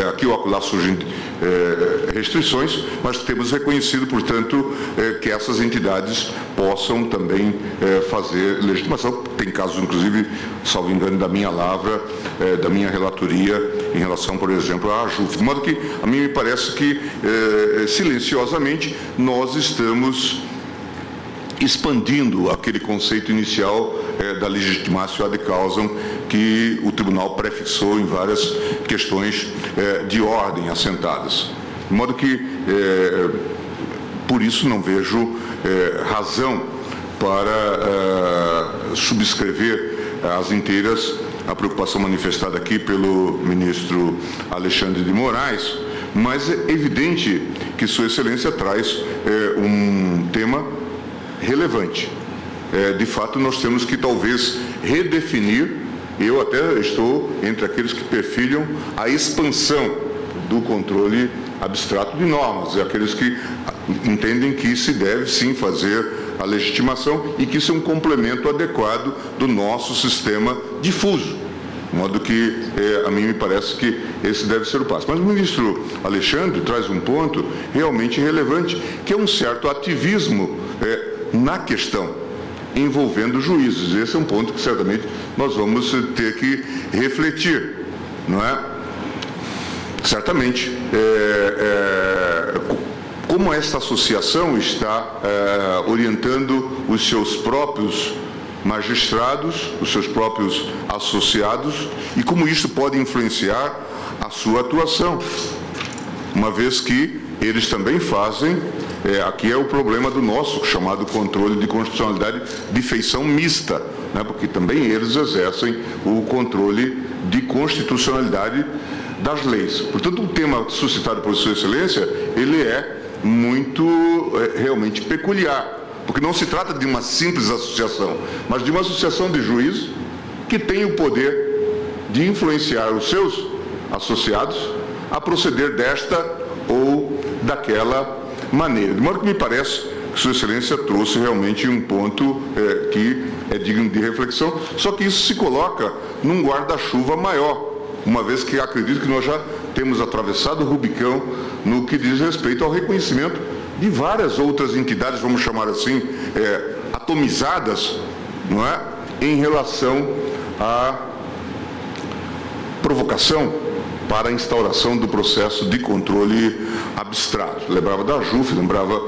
aqui ou acolá surgem restrições, mas temos reconhecido, portanto, que essas entidades possam também fazer legitimação. Tem casos, inclusive, salvo engano, da minha lavra, da minha relatoria, em relação, por exemplo, à JUF. De modo que, a mim me parece que, silenciosamente, nós estamos expandindo aquele conceito inicial da legitimatio ad causam que o tribunal prefixou em várias questões de ordem assentadas. De modo que, por isso, não vejo razão para subscrever às inteiras a preocupação manifestada aqui pelo ministro Alexandre de Moraes, mas é evidente que Sua Excelência traz um tema relevante. De fato, nós temos que talvez redefinir, eu até estou entre aqueles que perfilham a expansão do controle abstrato de normas, e aqueles que entendem que se deve sim fazer a legitimação e que isso é um complemento adequado do nosso sistema difuso. De modo que a mim me parece que esse deve ser o passo. Mas o ministro Alexandre traz um ponto realmente relevante, que é um certo ativismo na questão envolvendo juízes. Esse é um ponto que certamente nós vamos ter que refletir, não é? Certamente, como esta associação está orientando os seus próprios magistrados, os seus próprios associados, e como isso pode influenciar a sua atuação, uma vez que eles também fazem, aqui é o problema do nosso chamado controle de constitucionalidade de feição mista, né, porque também eles exercem o controle de constitucionalidade das leis. Portanto, o tema suscitado por Sua Excelência, ele é muito realmente peculiar, porque não se trata de uma simples associação, mas de uma associação de juízes que tem o poder de influenciar os seus associados a proceder desta ou daquela maneira. De modo que me parece que Sua Excelência trouxe realmente um ponto que é digno de reflexão, só que isso se coloca num guarda-chuva maior, uma vez que acredito que nós já temos atravessado o Rubicão no que diz respeito ao reconhecimento de várias outras entidades, vamos chamar assim, atomizadas, não é? Em relação à provocação para a instauração do processo de controle abstrato. Lembrava da JUF, lembrava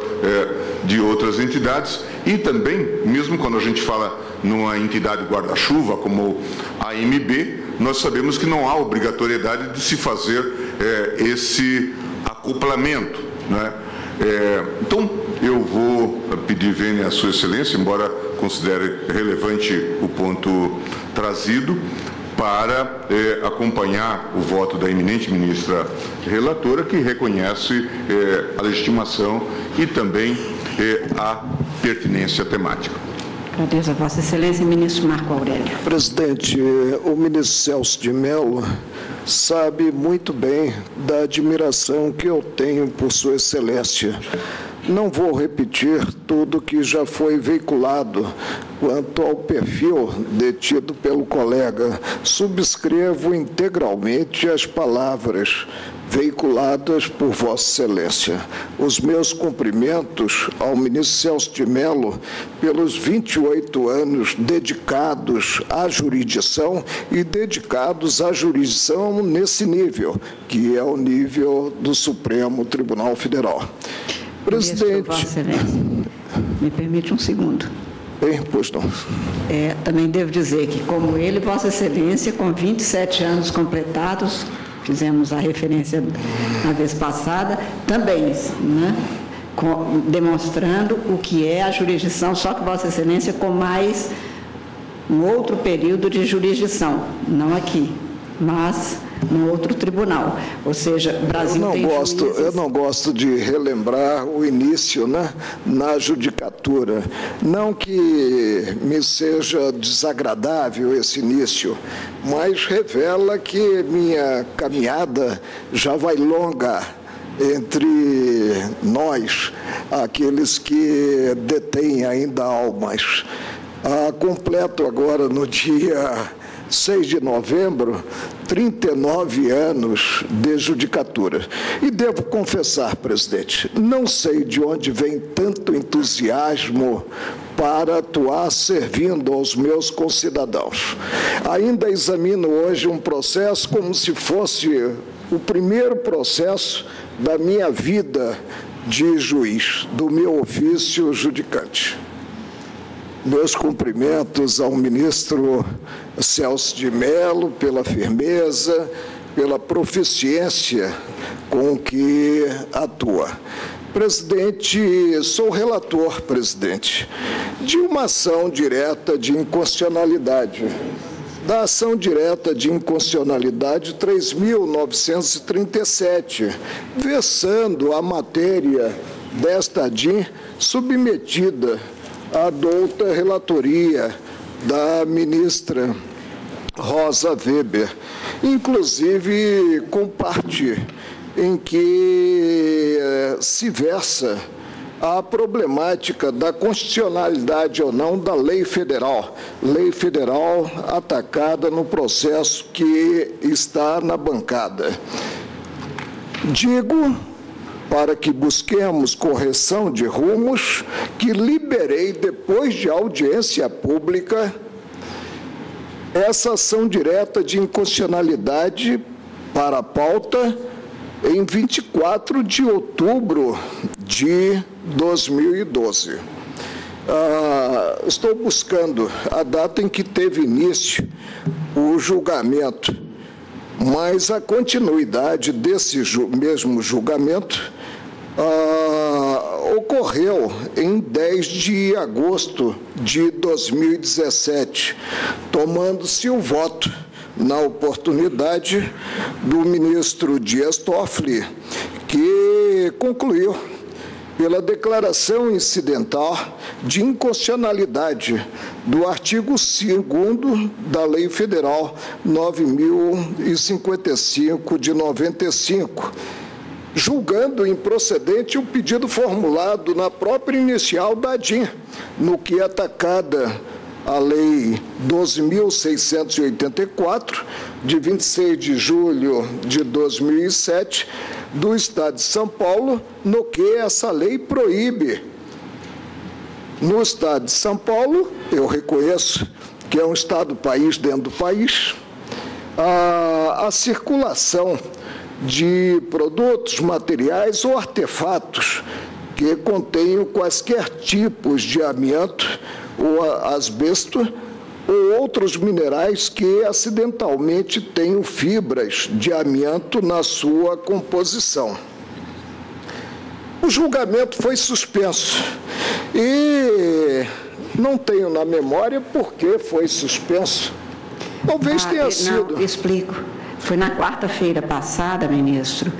de outras entidades, e também, mesmo quando a gente fala numa entidade guarda-chuva como a AMB, nós sabemos que não há obrigatoriedade de se fazer esse acoplamento, né? Então, eu vou pedir vênia à Sua Excelência, embora considere relevante o ponto trazido, para acompanhar o voto da eminente ministra relatora, que reconhece a legitimação e também a pertinência temática. Agradeço a Vossa Excelência, ministro Marco Aurélio. Presidente, o ministro Celso de Mello sabe muito bem da admiração que eu tenho por Sua Excelência. Não vou repetir tudo que já foi veiculado quanto ao perfil detido pelo colega. Subscrevo integralmente as palavras veiculadas por Vossa Excelência. Os meus cumprimentos ao ministro Celso de Mello pelos 28 anos dedicados à jurisdição e dedicados à jurisdição nesse nível, que é o nível do Supremo Tribunal Federal. Presidente, Vossa Excelência, me permite um segundo. Bem, pois não. Também devo dizer que, como ele, Vossa Excelência, com 27 anos completados, fizemos a referência na vez passada, também, né, demonstrando o que é a jurisdição, só que Vossa Excelência com mais um outro período de jurisdição, não aqui, mas no outro tribunal. Ou seja, o Brasil Eu não gosto de relembrar o início, né, na judicatura. Não que me seja desagradável esse início, mas revela que minha caminhada já vai longa entre nós, aqueles que detêm ainda almas. Completo agora no dia 6 de novembro, 39 anos de judicatura. E devo confessar, presidente, não sei de onde vem tanto entusiasmo para atuar servindo aos meus concidadãos. Ainda examino hoje um processo como se fosse o primeiro processo da minha vida de juiz, do meu ofício judicante. Meus cumprimentos ao ministro Celso de Mello pela firmeza, pela proficiência com que atua. Presidente, sou relator, presidente, de uma ação direta de inconstitucionalidade. Da ação direta de inconstitucionalidade 3.937, versando a matéria desta ADIM submetida a douta relatoria da ministra Rosa Weber, inclusive com parte em que se versa a problemática da constitucionalidade ou não da lei federal atacada no processo que está na bancada. Digo, para que busquemos correção de rumos, que liberei, depois de audiência pública, essa ação direta de inconstitucionalidade para a pauta em 24 de outubro de 2012. Estou buscando a data em que teve início o julgamento, mas a continuidade desse mesmo julgamento ocorreu em 10 de agosto de 2017, tomando-se o voto, na oportunidade, do ministro Dias Toffoli, que concluiu pela declaração incidental de inconstitucionalidade do artigo 2º da Lei Federal 9.055 de 95, julgando improcedente o pedido formulado na própria inicial da ADIM, no que é atacada a Lei 12.684, de 26 de julho de 2007, do Estado de São Paulo, no que essa lei proíbe. No Estado de São Paulo, eu reconheço que é um Estado-país dentro do país, a circulação de produtos, materiais ou artefatos que contenham quaisquer tipos de amianto ou asbesto ou outros minerais que acidentalmente tenham fibras de amianto na sua composição. O julgamento foi suspenso e não tenho na memória por que foi suspenso. Talvez tenha sido. Não, explico. Foi na quarta-feira passada, ministro,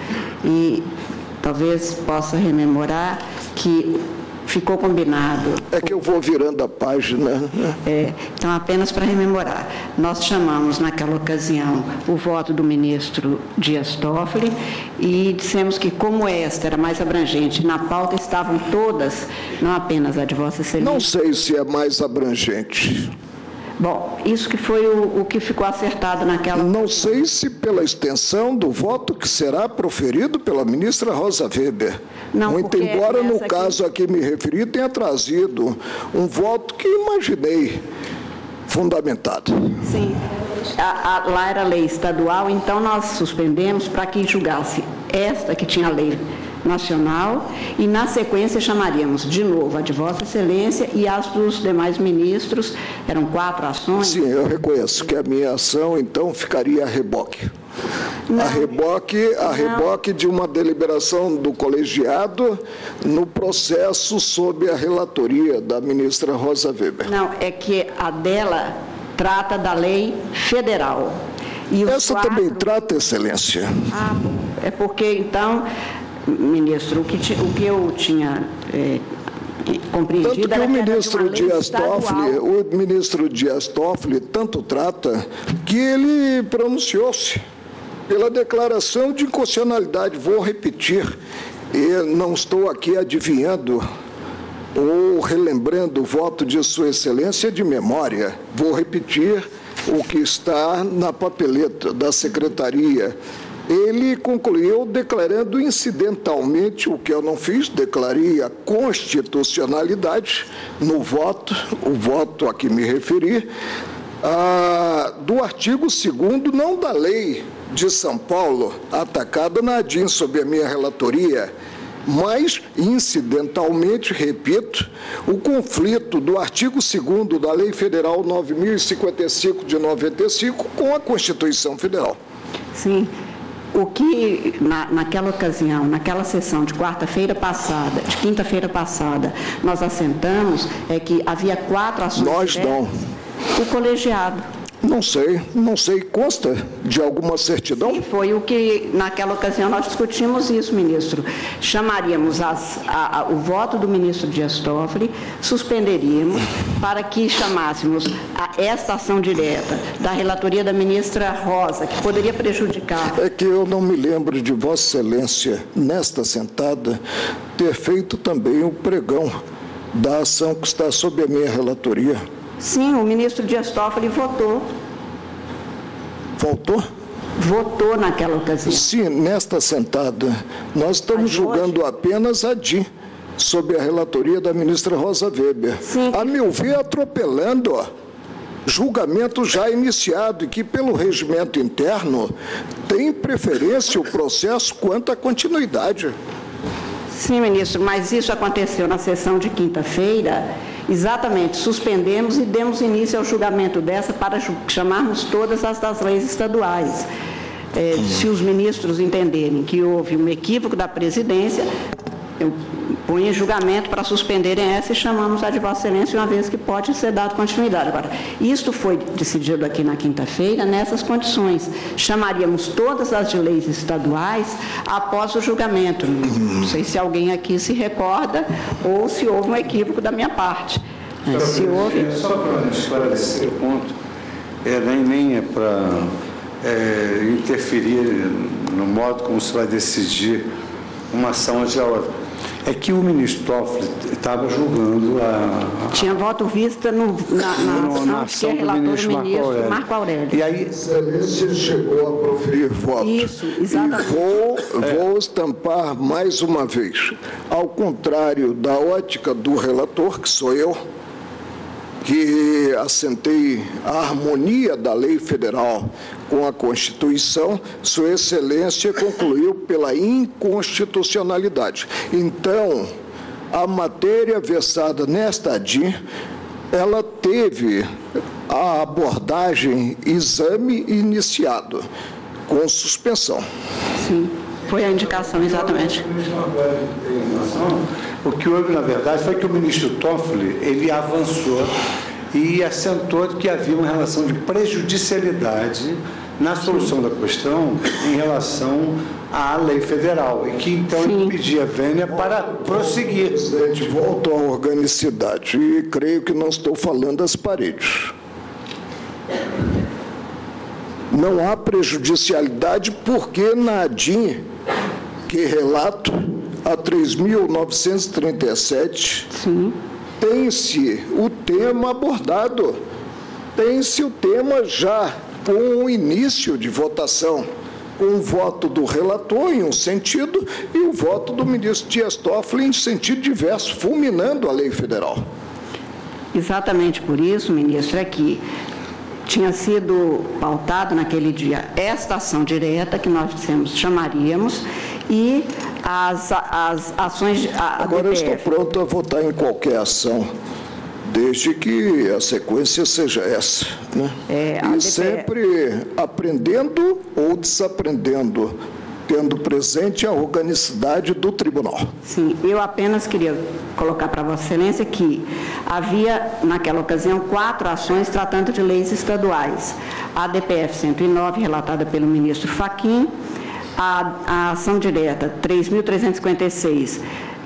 e talvez possa rememorar que ficou combinado. É que eu vou virando a página. Então, apenas para rememorar, nós chamamos naquela ocasião o voto do ministro Dias Toffoli e dissemos que, como esta era mais abrangente, na pauta estavam todas, não apenas a de Vossa Excelência. Não sei se é mais abrangente. Bom, isso que foi o que ficou acertado naquela... Não sei se pela extensão do voto que será proferido pela ministra Rosa Weber. Não, muito embora, no caso a que me referi, tenha trazido um voto que imaginei fundamentado. Sim. Lá era lei estadual, então nós suspendemos para que julgasse esta que tinha lei nacional e, na sequência, chamaríamos de novo a de Vossa Excelência e as dos demais ministros. Eram 4 ações. Sim, eu reconheço que a minha ação, então, ficaria a reboque. Não. A reboque de uma deliberação do colegiado no processo sob a relatoria da ministra Rosa Weber. Não, é que a dela trata da lei federal. E essa também trata, Excelência. É porque, então, ministro, o que eu tinha compreendido... Tanto que o ministro Dias Toffoli tanto trata que ele pronunciou-se pela declaração de inconstitucionalidade. Vou repetir, e não estou aqui adivinhando ou relembrando o voto de Sua Excelência de memória. Vou repetir o que está na papeleta da Secretaria. Ele concluiu declarando incidentalmente o que eu não fiz, declarei a constitucionalidade no voto, o voto a que me referi, do artigo 2º, não da lei de São Paulo, atacada na ADIM sob a minha relatoria, mas, incidentalmente, repito, o conflito do artigo 2º da Lei Federal 9.055 de 95 com a Constituição Federal. Sim. O que, naquela ocasião, naquela sessão de quinta-feira passada, nós assentamos é que havia 4 ações... Nós não. O colegiado. Não sei, consta de alguma certidão? Sim, foi o que, naquela ocasião, nós discutimos isso, ministro. Chamaríamos o voto do ministro Dias Toffoli, suspenderíamos para que chamássemos esta ação direta da relatoria da ministra Rosa, que poderia prejudicar. É que eu não me lembro de Vossa Excelência, nesta sentada, ter feito também o pregão da ação que está sob a minha relatoria. Sim, o ministro Dias Toffoli votou. Votou? Votou naquela ocasião. Sim, nesta sentada. Nós estamos julgando apenas a DIN, sob a relatoria da ministra Rosa Weber. Sim. A meu ver, atropelando julgamento já iniciado e que, pelo regimento interno, tem preferência o processo quanto à continuidade. Sim, ministro, mas isso aconteceu na sessão de quinta-feira. Exatamente, suspendemos e demos início ao julgamento dessa para chamarmos todas as das leis estaduais. Se os ministros entenderem que houve um equívoco da presidência, eu ponho em julgamento para suspenderem essa e chamamos a de Vossa Excelência, uma vez que pode ser dado continuidade. Agora, isto foi decidido aqui na quinta-feira nessas condições. Chamaríamos todas as de leis estaduais após o julgamento. Não sei se alguém aqui se recorda ou se houve um equívoco da minha parte. Se houve... Só para esclarecer o ponto, nem é para interferir no modo como se vai decidir uma ação de outra. É que o ministro Toffoli estava julgando Tinha voto vista na ação que é relator do ministro Marco Aurélio. E aí, Excelência chegou a proferir voto. Isso, exatamente. E vou estampar mais uma vez. Ao contrário da ótica do relator, que sou eu, que assentei a harmonia da lei federal com a Constituição, Sua Excelência concluiu pela inconstitucionalidade. Então, a matéria versada nesta DIN, ela teve a abordagem, exame iniciado, com suspensão. Sim, foi a indicação, exatamente. O que houve, na verdade, foi que o ministro Toffoli, ele avançou e assentou que havia uma relação de prejudicialidade na solução da questão em relação à lei federal, e que então ele pedia a vênia para prosseguir. Presidente, volto à organicidade e creio que não estou falando às paredes. Não há prejudicialidade porque na ADIM, que relato, a 3.937, tem-se o tema abordado, tem-se o tema já com o início de votação, com o voto do relator em um sentido e o voto do ministro Dias Toffoli em sentido diverso, fulminando a lei federal. Exatamente por isso, ministro, é que tinha sido pautado naquele dia esta ação direta, que nós chamaríamos, e as ações... Agora eu estou pronto a votar em qualquer ação, desde que a sequência seja essa, né? E sempre aprendendo ou desaprendendo, tendo presente a organicidade do tribunal. Sim, eu apenas queria colocar para Vossa Excelência que havia, naquela ocasião, 4 ações tratando de leis estaduais. A DPF 109, relatada pelo ministro Fachin, a ação direta 3.356,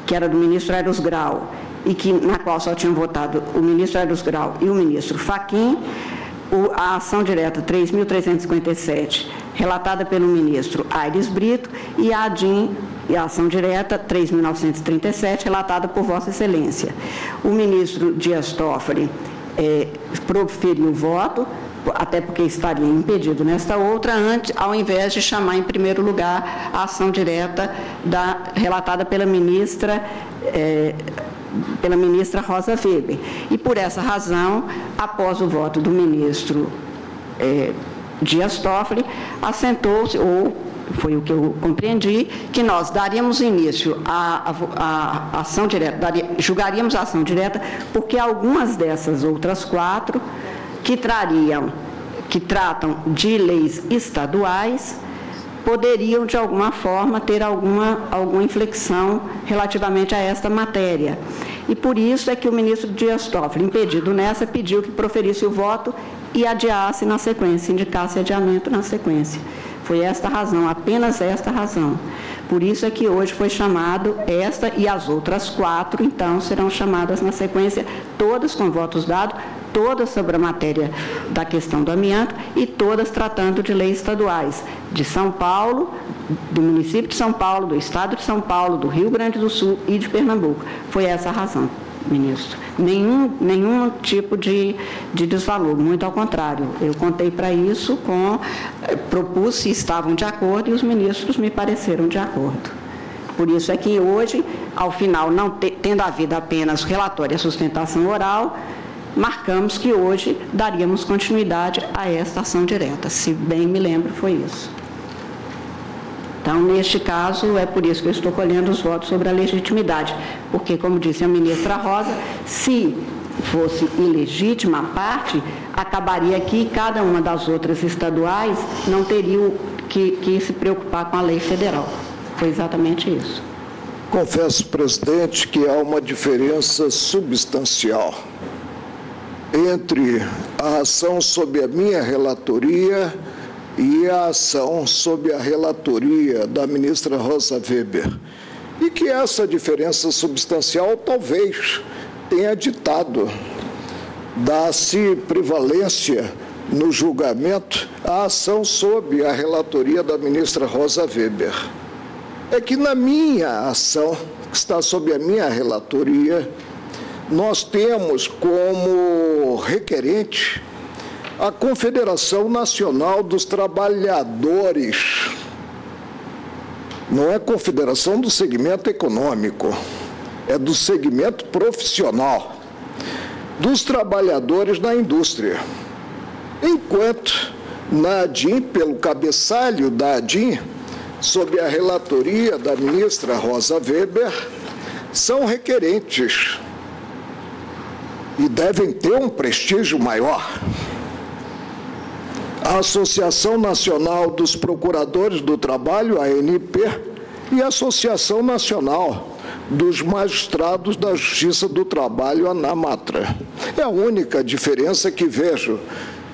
que era do ministro Eros Grau, e na qual só tinham votado o ministro Eros Grau e o ministro Fachin, a ação direta 3.357, relatada pelo ministro Aires Brito, e a ADIM, e a ação direta 3.937, relatada por Vossa Excelência. O ministro Dias Toffoli proferiu o voto, até porque estaria impedido nesta outra, ao invés de chamar em primeiro lugar a ação direta relatada pela ministra Rosa Weber. E por essa razão, após o voto do ministro Dias Toffoli, assentou-se, ou foi o que eu compreendi, que nós daríamos início à ação direta, julgaríamos a ação direta, porque algumas dessas outras 4 que tratam de leis estaduais poderiam, de alguma forma, ter alguma inflexão relativamente a esta matéria. E por isso é que o ministro Dias Toffoli, impedido nessa, pediu que proferisse o voto e adiasse na sequência, indicasse adiamento na sequência. Foi esta a razão, apenas esta razão. Por isso é que hoje foi chamado esta e as outras 4, então, serão chamadas na sequência, todas com votos dados, todas sobre a matéria da questão do amianto e todas tratando de leis estaduais, de São Paulo, do município de São Paulo, do estado de São Paulo, do Rio Grande do Sul e de Pernambuco. Foi essa a razão, ministro. Nenhum tipo de desvalor, muito ao contrário. Eu contei para isso, propus se estavam de acordo e os ministros me pareceram de acordo. Por isso é que hoje, ao final, não tendo havido apenas relatório e sustentação oral, marcamos que hoje daríamos continuidade a esta ação direta. Se bem me lembro, foi isso. Então, neste caso, é por isso que eu estou colhendo os votos sobre a legitimidade, porque, como disse a ministra Rosa, se fosse ilegítima a parte, acabaria que cada uma das outras estaduais não teria que se preocupar com a lei federal. Foi exatamente isso. Confesso, presidente, que há uma diferença substancial entre a ação sob a minha relatoria e a ação sob a relatoria da ministra Rosa Weber. E que essa diferença substancial talvez tenha ditado, dá-se prevalência no julgamento à ação sob a relatoria da ministra Rosa Weber. É que na minha ação, que está sob a minha relatoria, nós temos como requerente a Confederação Nacional dos Trabalhadores. Não é Confederação do Segmento Econômico, é do segmento profissional, dos trabalhadores da indústria. Enquanto na ADIM, pelo cabeçalho da ADIM, sob a relatoria da ministra Rosa Weber, são requerentes e devem ter um prestígio maior. A Associação Nacional dos Procuradores do Trabalho, a ANP, e a Associação Nacional dos Magistrados da Justiça do Trabalho, a ANAMATRA. É a única diferença que vejo,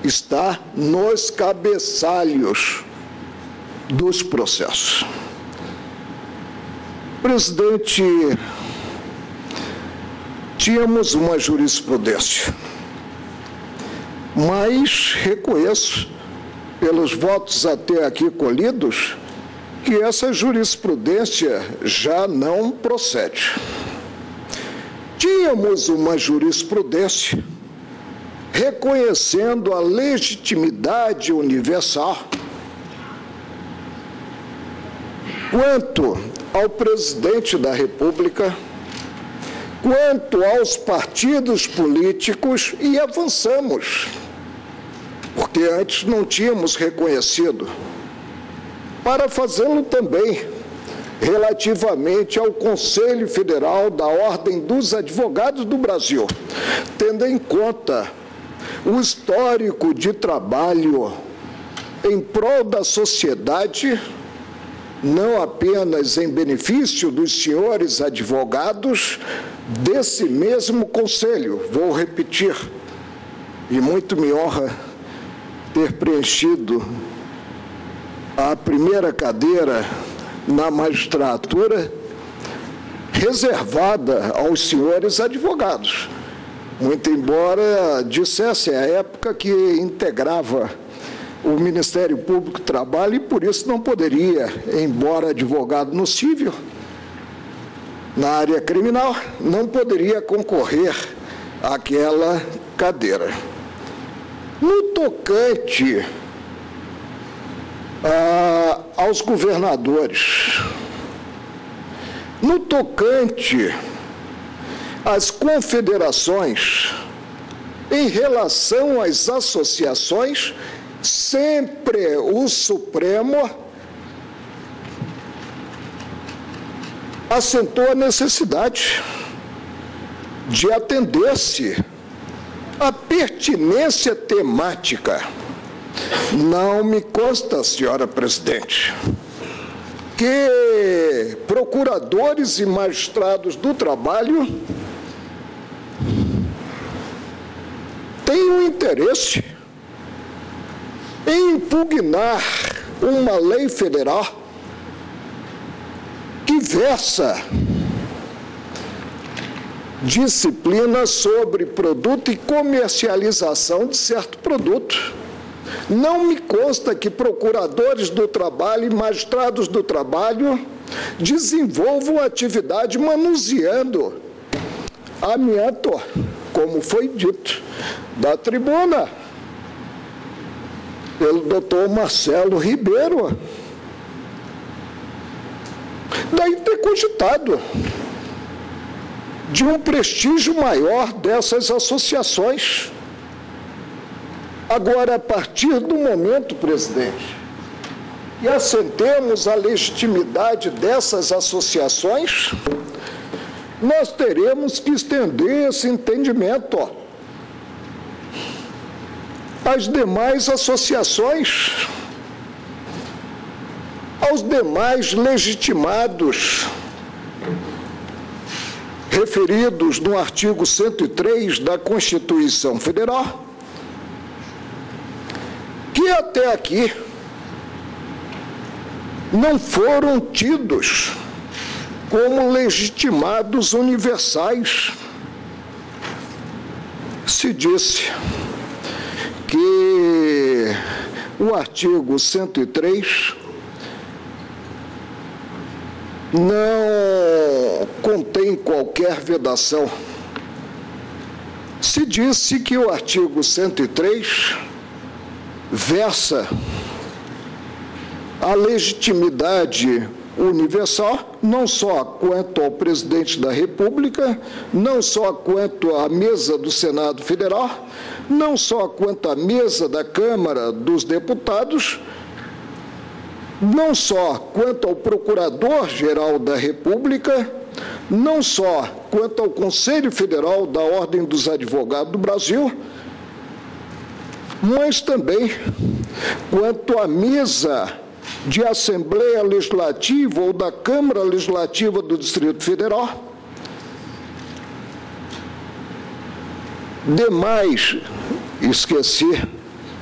está nos cabeçalhos dos processos. Presidente, tínhamos uma jurisprudência, mas reconheço, pelos votos até aqui colhidos, que essa jurisprudência já não procede. Tínhamos uma jurisprudência reconhecendo a legitimidade universal quanto ao presidente da República, quanto aos partidos políticos, e avançamos, porque antes não tínhamos reconhecido, para fazê-lo também relativamente ao Conselho Federal da Ordem dos Advogados do Brasil, tendo em conta o histórico de trabalho em prol da sociedade, não apenas em benefício dos senhores advogados desse mesmo conselho. Vou repetir, e muito me honra ter preenchido a primeira cadeira na magistratura reservada aos senhores advogados, muito embora dissesse à época que integrava o Ministério Público do Trabalho e por isso não poderia, embora advogado no civil, na área criminal, não poderia concorrer àquela cadeira. No tocante aos governadores, no tocante às confederações, em relação às associações, sempre o Supremo assentou a necessidade de atender-se à pertinência temática. Não me consta, senhora presidente, que procuradores e magistrados do trabalho tenham interesse em impugnar uma lei federal que versa disciplina sobre produto e comercialização de certo produto. Não me consta que procuradores do trabalho e magistrados do trabalho desenvolvam atividade manuseando amianto, como foi dito da tribuna pelo doutor Marcelo Ribeiro. Daí ter cogitado de um prestígio maior dessas associações. Agora, a partir do momento, presidente, que assentemos a legitimidade dessas associações, nós teremos que estender esse entendimento às demais associações, aos demais legitimados referidos no artigo 103 da Constituição Federal, que até aqui não foram tidos como legitimados universais. Se disse que o artigo 103 não contém qualquer vedação. Se disse que o artigo 103 versa a legitimidade universal, não só quanto ao presidente da República, não só quanto à mesa do Senado Federal, não só quanto à mesa da Câmara dos Deputados, não só quanto ao Procurador-Geral da República, não só quanto ao Conselho Federal da Ordem dos Advogados do Brasil, mas também quanto à mesa de Assembleia Legislativa ou da Câmara Legislativa do Distrito Federal. Demais, esqueci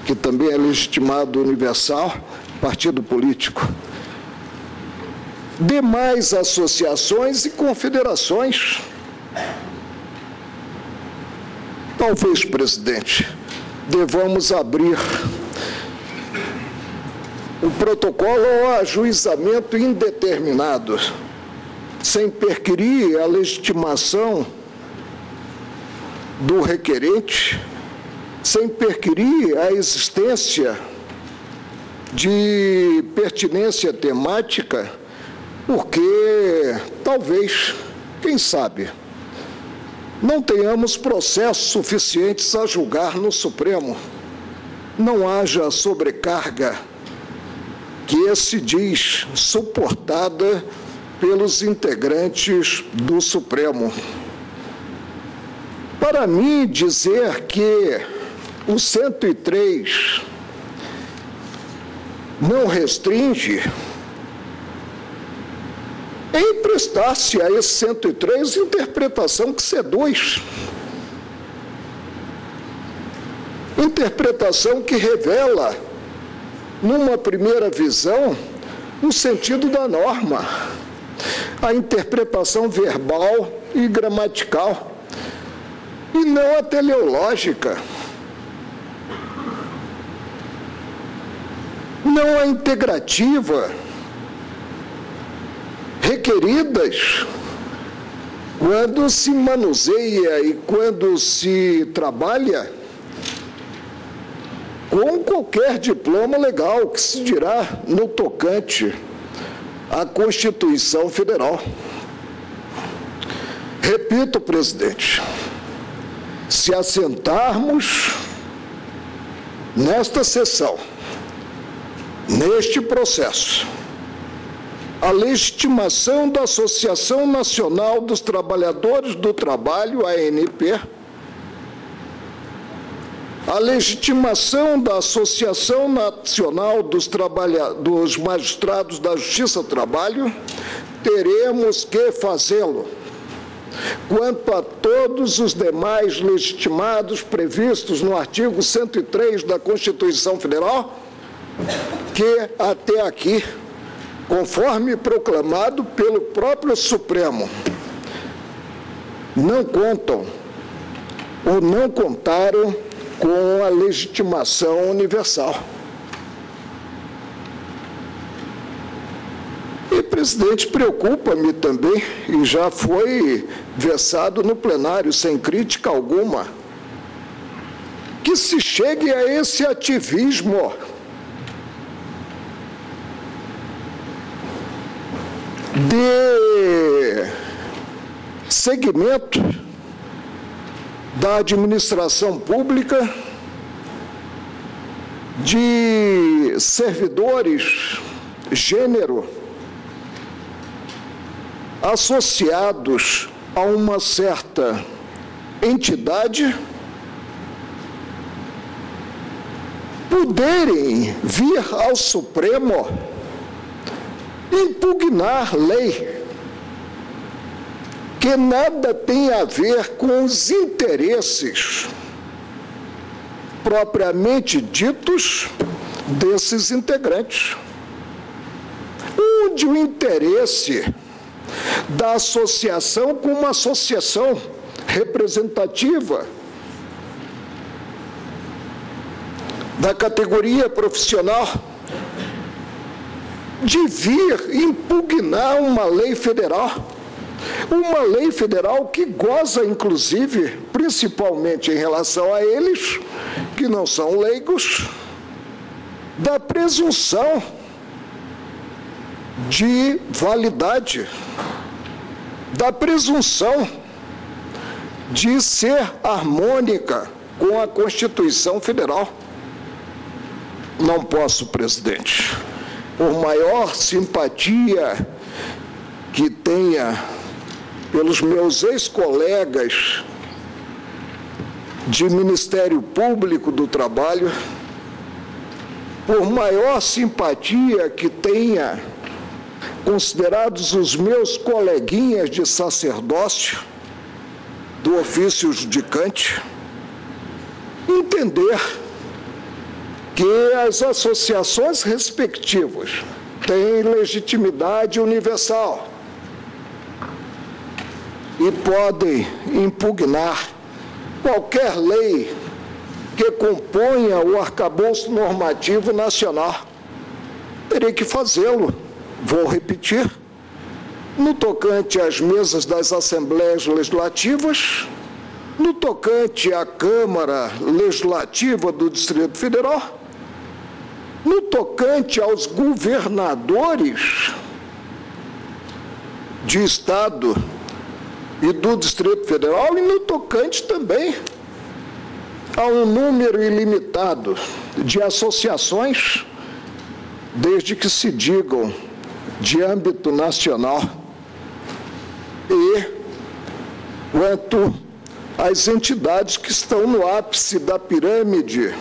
que também é legitimado universal, partido político. Demais associações e confederações. Talvez, presidente, devamos abrir o protocolo ao ajuizamento indeterminado, sem perquirir a legitimação do requerente, sem perquirir a existência de pertinência temática, porque talvez, quem sabe, não tenhamos processos suficientes a julgar no Supremo, não haja sobrecarga que se diz suportada pelos integrantes do Supremo. Para mim, dizer que o 103 não restringe é emprestar-se a esse 103 interpretação que seduz. Interpretação que revela, numa primeira visão, o sentido da norma, a interpretação verbal e gramatical, e não a teleológica, não a integrativa, requeridas quando se manuseia e quando se trabalha com qualquer diploma legal que se dirá no tocante à Constituição Federal. Repito, presidente, se assentarmos nesta sessão, neste processo, a legitimação da Associação Nacional dos Trabalhadores do Trabalho, ANP, a legitimação da Associação Nacional dos Magistrados da Justiça do Trabalho, teremos que fazê-lo quanto a todos os demais legitimados previstos no artigo 103 da Constituição Federal, que até aqui, conforme proclamado pelo próprio Supremo, não contam ou não contaram com a legitimação universal. E, presidente, preocupa-me também, e já foi versado no plenário sem crítica alguma, que se chegue a esse ativismo de segmento da administração pública, de servidores gênero associados a uma certa entidade poderem vir ao Supremo impugnar lei que nada tem a ver com os interesses propriamente ditos desses integrantes. Onde o interesse da associação com uma associação representativa da categoria profissional de vir impugnar uma lei federal que goza, inclusive, principalmente em relação a eles, que não são leigos, da presunção de validade, da presunção de ser harmônica com a Constituição Federal. Não posso, presidente, por maior simpatia que tenha pelos meus ex-colegas de Ministério Público do Trabalho, por maior simpatia que tenha considerados os meus coleguinhas de sacerdócio do ofício judicante, entender que as associações respectivas têm legitimidade universal e podem impugnar qualquer lei que componha o arcabouço normativo nacional. Terei que fazê-lo, vou repetir, no tocante às mesas das Assembleias Legislativas, no tocante à Câmara Legislativa do Distrito Federal, no tocante aos governadores de Estado e do Distrito Federal, e no tocante também a um número ilimitado de associações, desde que se digam de âmbito nacional, e quanto às entidades que estão no ápice da pirâmide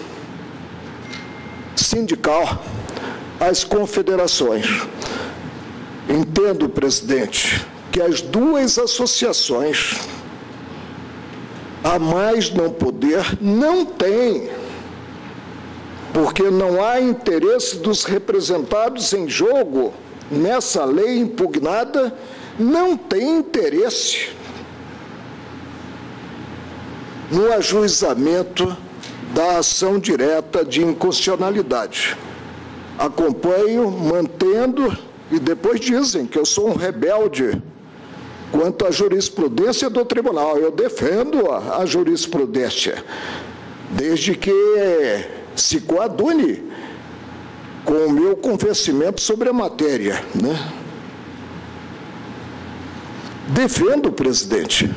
sindical, as confederações. Entendo, presidente, que as duas associações, a mais não poder, não têm, porque não há interesse dos representados em jogo nessa lei impugnada, não tem interesse no ajuizamento da ação direta de inconstitucionalidade. Acompanho, mantendo, e depois dizem que eu sou um rebelde quanto à jurisprudência do tribunal. Eu defendo a jurisprudência, desde que se coadune com o meu convencimento sobre a matéria, né? Defendo, presidente,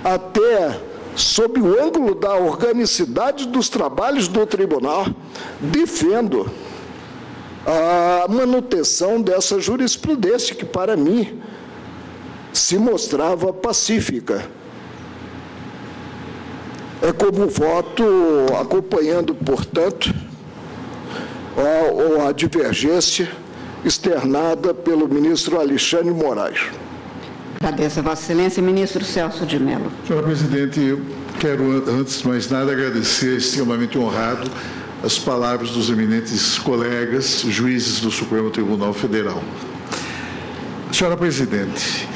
até sob o ângulo da organicidade dos trabalhos do tribunal, defendo a manutenção dessa jurisprudência, que para mim se mostrava pacífica. É como voto acompanhando, portanto, a divergência externada pelo ministro Alexandre Moraes. Agradeço a Vossa Excelência, ministro Celso de Mello. Senhora presidente, eu quero, antes de mais nada, agradecer, extremamente honrado, as palavras dos eminentes colegas, juízes do Supremo Tribunal Federal. Senhora Presidente,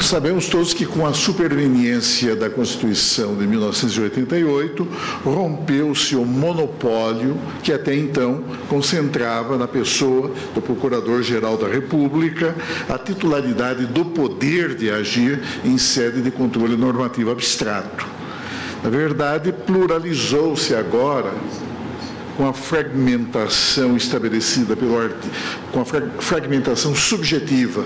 sabemos todos que com a superveniência da Constituição de 1988, rompeu-se o monopólio que até então concentrava na pessoa do Procurador-Geral da República a titularidade do poder de agir em sede de controle normativo abstrato. Na verdade, pluralizou-se agora com a fragmentação estabelecida com a fragmentação subjetiva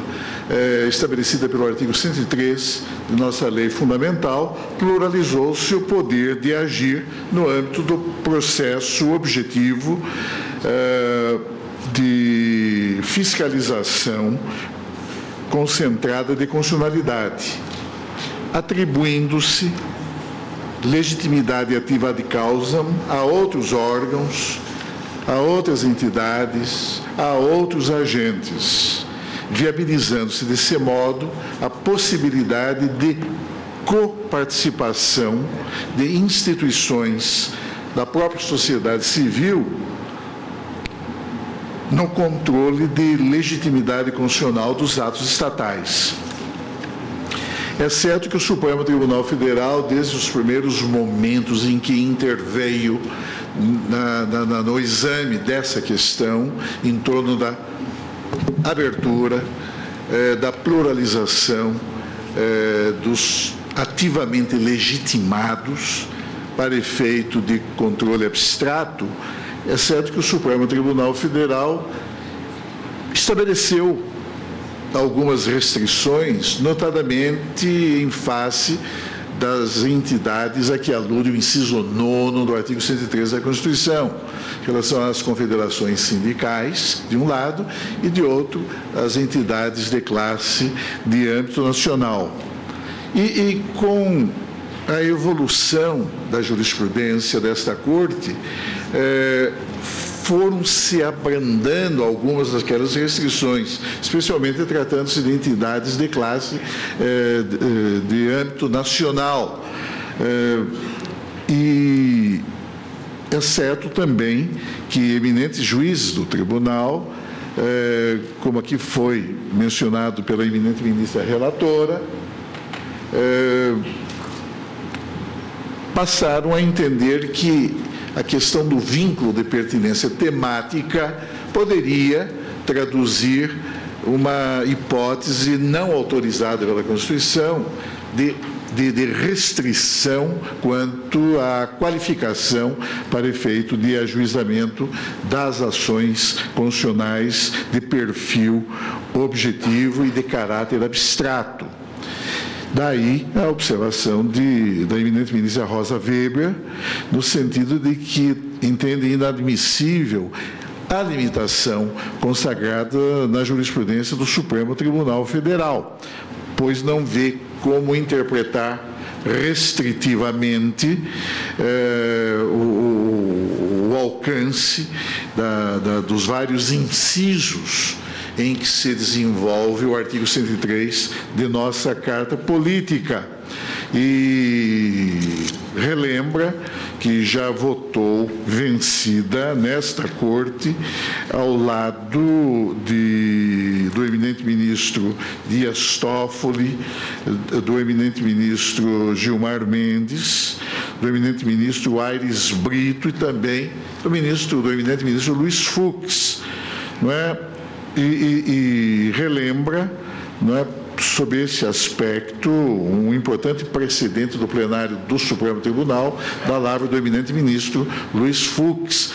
estabelecida pelo artigo 103 de nossa lei fundamental, pluralizou-se o poder de agir no âmbito do processo objetivo de fiscalização concentrada de constitucionalidade, atribuindo-se legitimidade ativa de causa a outros órgãos, a outras entidades, a outros agentes, viabilizando-se desse modo a possibilidade de coparticipação de instituições da própria sociedade civil no controle de legitimidade constitucional dos atos estatais. É certo que o Supremo Tribunal Federal, desde os primeiros momentos em que interveio no exame dessa questão, em torno da abertura, da pluralização dos ativamente legitimados para efeito de controle abstrato, é certo que o Supremo Tribunal Federal estabeleceu algumas restrições, notadamente em face das entidades a que alude o inciso 9º do artigo 103 da Constituição, em relação às confederações sindicais, de um lado, e de outro, as entidades de classe de âmbito nacional. E com a evolução da jurisprudência desta Corte, foram se abrandando algumas daquelas restrições, especialmente tratando-se de entidades de classe de âmbito nacional. E é certo também que eminentes juízes do tribunal, como aqui foi mencionado pela eminente ministra relatora, passaram a entender que a questão do vínculo de pertinência temática poderia traduzir uma hipótese não autorizada pela Constituição de restrição quanto à qualificação para efeito de ajuizamento das ações constitucionais de perfil objetivo e de caráter abstrato. Daí a observação da eminente ministra Rosa Weber, no sentido de que entende inadmissível a limitação consagrada na jurisprudência do Supremo Tribunal Federal, pois não vê como interpretar restritivamente o alcance dos vários incisos em que se desenvolve o artigo 103 de nossa Carta Política. E relembra que já votou vencida nesta Corte, ao lado do eminente ministro Dias Toffoli, do eminente ministro Gilmar Mendes, do eminente ministro Aires Brito e também do eminente ministro Luiz Fux, não é? E relembra, não é, sob esse aspecto, um importante precedente do plenário do Supremo Tribunal, da lavra do eminente ministro Luiz Fux,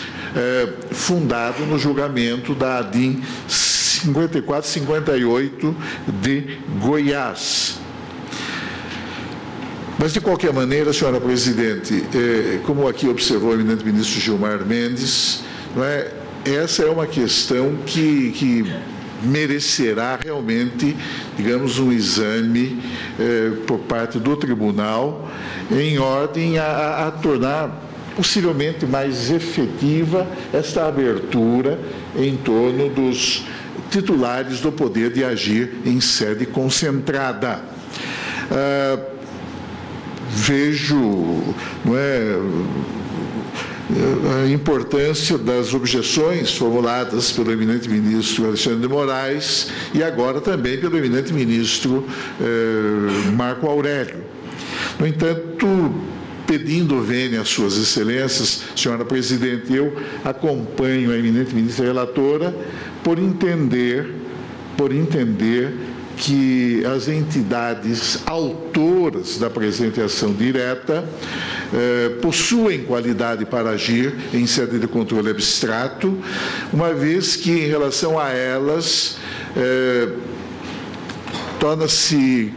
fundado no julgamento da ADIM 5458 de Goiás. Mas, de qualquer maneira, senhora Presidente, como aqui observou o eminente ministro Gilmar Mendes, não é, essa é uma questão que merecerá realmente, digamos, um exame por parte do tribunal, em ordem a tornar possivelmente mais efetiva esta abertura em torno dos titulares do poder de agir em sede concentrada. Vejo, não é, a importância das objeções formuladas pelo eminente ministro Alexandre de Moraes e agora também pelo eminente ministro Marco Aurélio. No entanto, pedindo vênia às suas excelências, senhora presidente, eu acompanho a eminente ministra relatora por entender que as entidades autoras da presente ação direta possuem qualidade para agir em sede de controle abstrato, uma vez que, em relação a elas, torna-se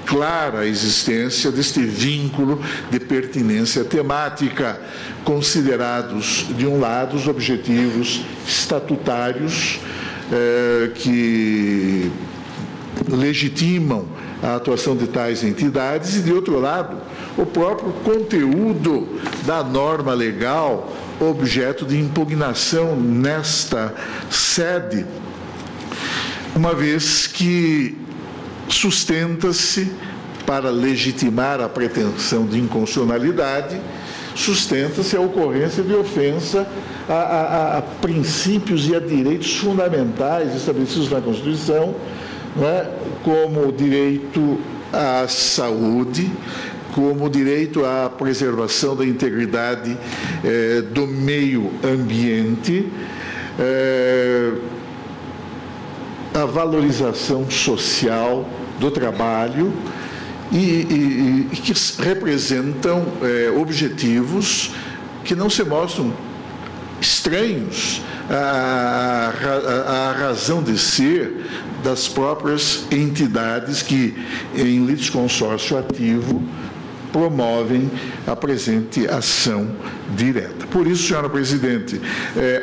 clara a existência deste vínculo de pertinência temática, considerados, de um lado, os objetivos estatutários que legitimam a atuação de tais entidades e, de outro lado, o próprio conteúdo da norma legal objeto de impugnação nesta sede, uma vez que sustenta-se, para legitimar a pretensão de inconstitucionalidade, sustenta-se a ocorrência de ofensa a princípios e a direitos fundamentais estabelecidos na Constituição, não é? Como o direito à saúde, como o direito à preservação da integridade do meio ambiente, a valorização social do trabalho e que representam objetivos que não se mostram estranhos à razão de ser das próprias entidades que, em litisconsórcio ativo, promovem a presente ação direta. Por isso, senhora presidente,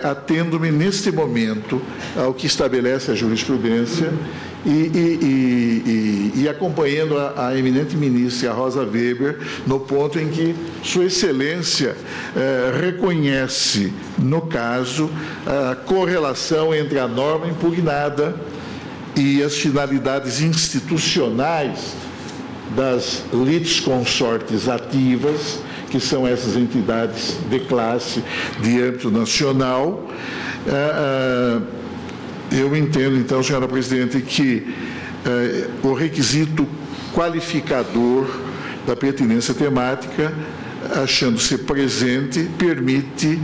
atendo-me neste momento ao que estabelece a jurisprudência e acompanhando a eminente ministra, a Rosa Weber, no ponto em que Sua Excelência reconhece, no caso, a correlação entre a norma impugnada e as finalidades institucionais das litisconsortes ativas, que são essas entidades de classe de âmbito nacional. Eu entendo, então, senhora presidente, que o requisito qualificador da pertinência temática, achando-se presente, permite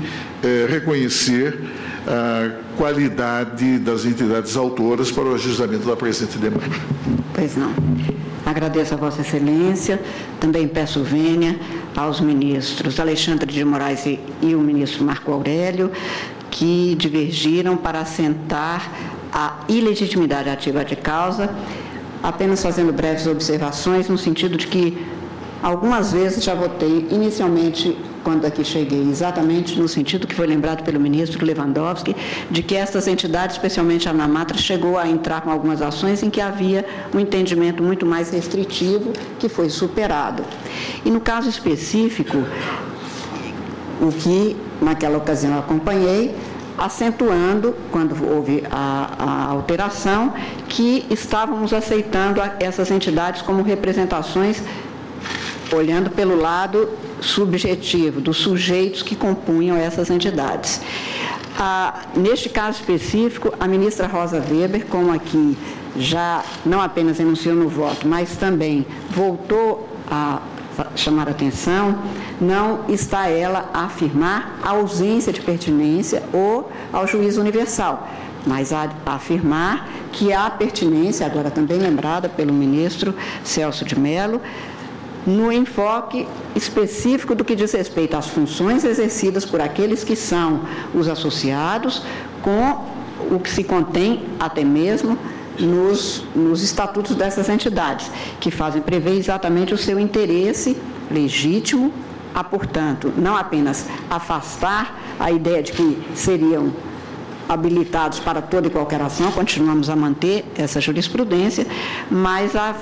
reconhecer a qualidade das entidades autoras para o ajustamento da presente demanda. Pois não. Agradeço a Vossa Excelência, também peço vênia aos ministros Alexandre de Moraes e o ministro Marco Aurélio, que divergiram para assentar a ilegitimidade ativa de causa, apenas fazendo breves observações, no sentido de que algumas vezes já votei inicialmente, quando aqui cheguei, exatamente no sentido que foi lembrado pelo ministro Lewandowski, de que essas entidades, especialmente a Anamatra, chegou a entrar com algumas ações em que havia um entendimento muito mais restritivo, que foi superado. E no caso específico, o que naquela ocasião eu acompanhei, acentuando, quando houve a alteração, que estávamos aceitando essas entidades como representações, olhando pelo lado subjetivo, dos sujeitos que compunham essas entidades. Neste caso específico, a ministra Rosa Weber, como aqui já não apenas enunciou no voto, mas também voltou a chamar a atenção, não está ela a afirmar a ausência de pertinência ou ao juízo universal, mas a afirmar que há pertinência, agora também lembrada pelo ministro Celso de Mello, no enfoque específico do que diz respeito às funções exercidas por aqueles que são os associados, com o que se contém até mesmo nos estatutos dessas entidades, que fazem prever exatamente o seu interesse legítimo, a, portanto, não apenas afastar a ideia de que seriam habilitados para toda e qualquer ação, continuamos a manter essa jurisprudência, mas a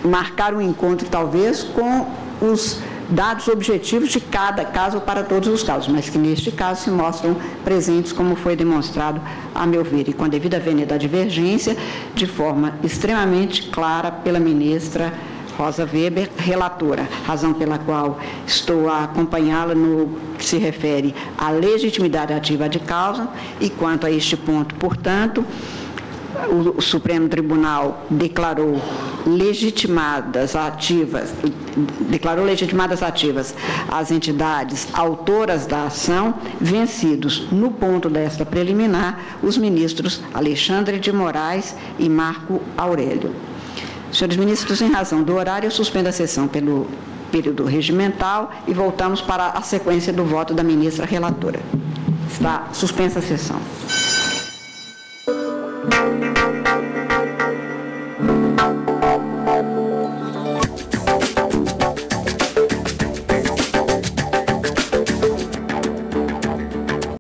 marcar um encontro, talvez, com os dados objetivos de cada caso para todos os casos, mas que neste caso se mostram presentes, como foi demonstrado, a meu ver, e com a devida vênia da divergência, de forma extremamente clara pela ministra Rosa Weber, relatora, razão pela qual estou a acompanhá-la no que se refere à legitimidade ativa de causa, e quanto a este ponto, portanto, o Supremo Tribunal declarou legitimadas ativas as entidades autoras da ação, vencidos no ponto desta preliminar os ministros Alexandre de Moraes e Marco Aurélio. Senhores ministros, em razão do horário, eu suspendo a sessão pelo período regimental e voltamos para a sequência do voto da ministra relatora. Está suspensa a sessão.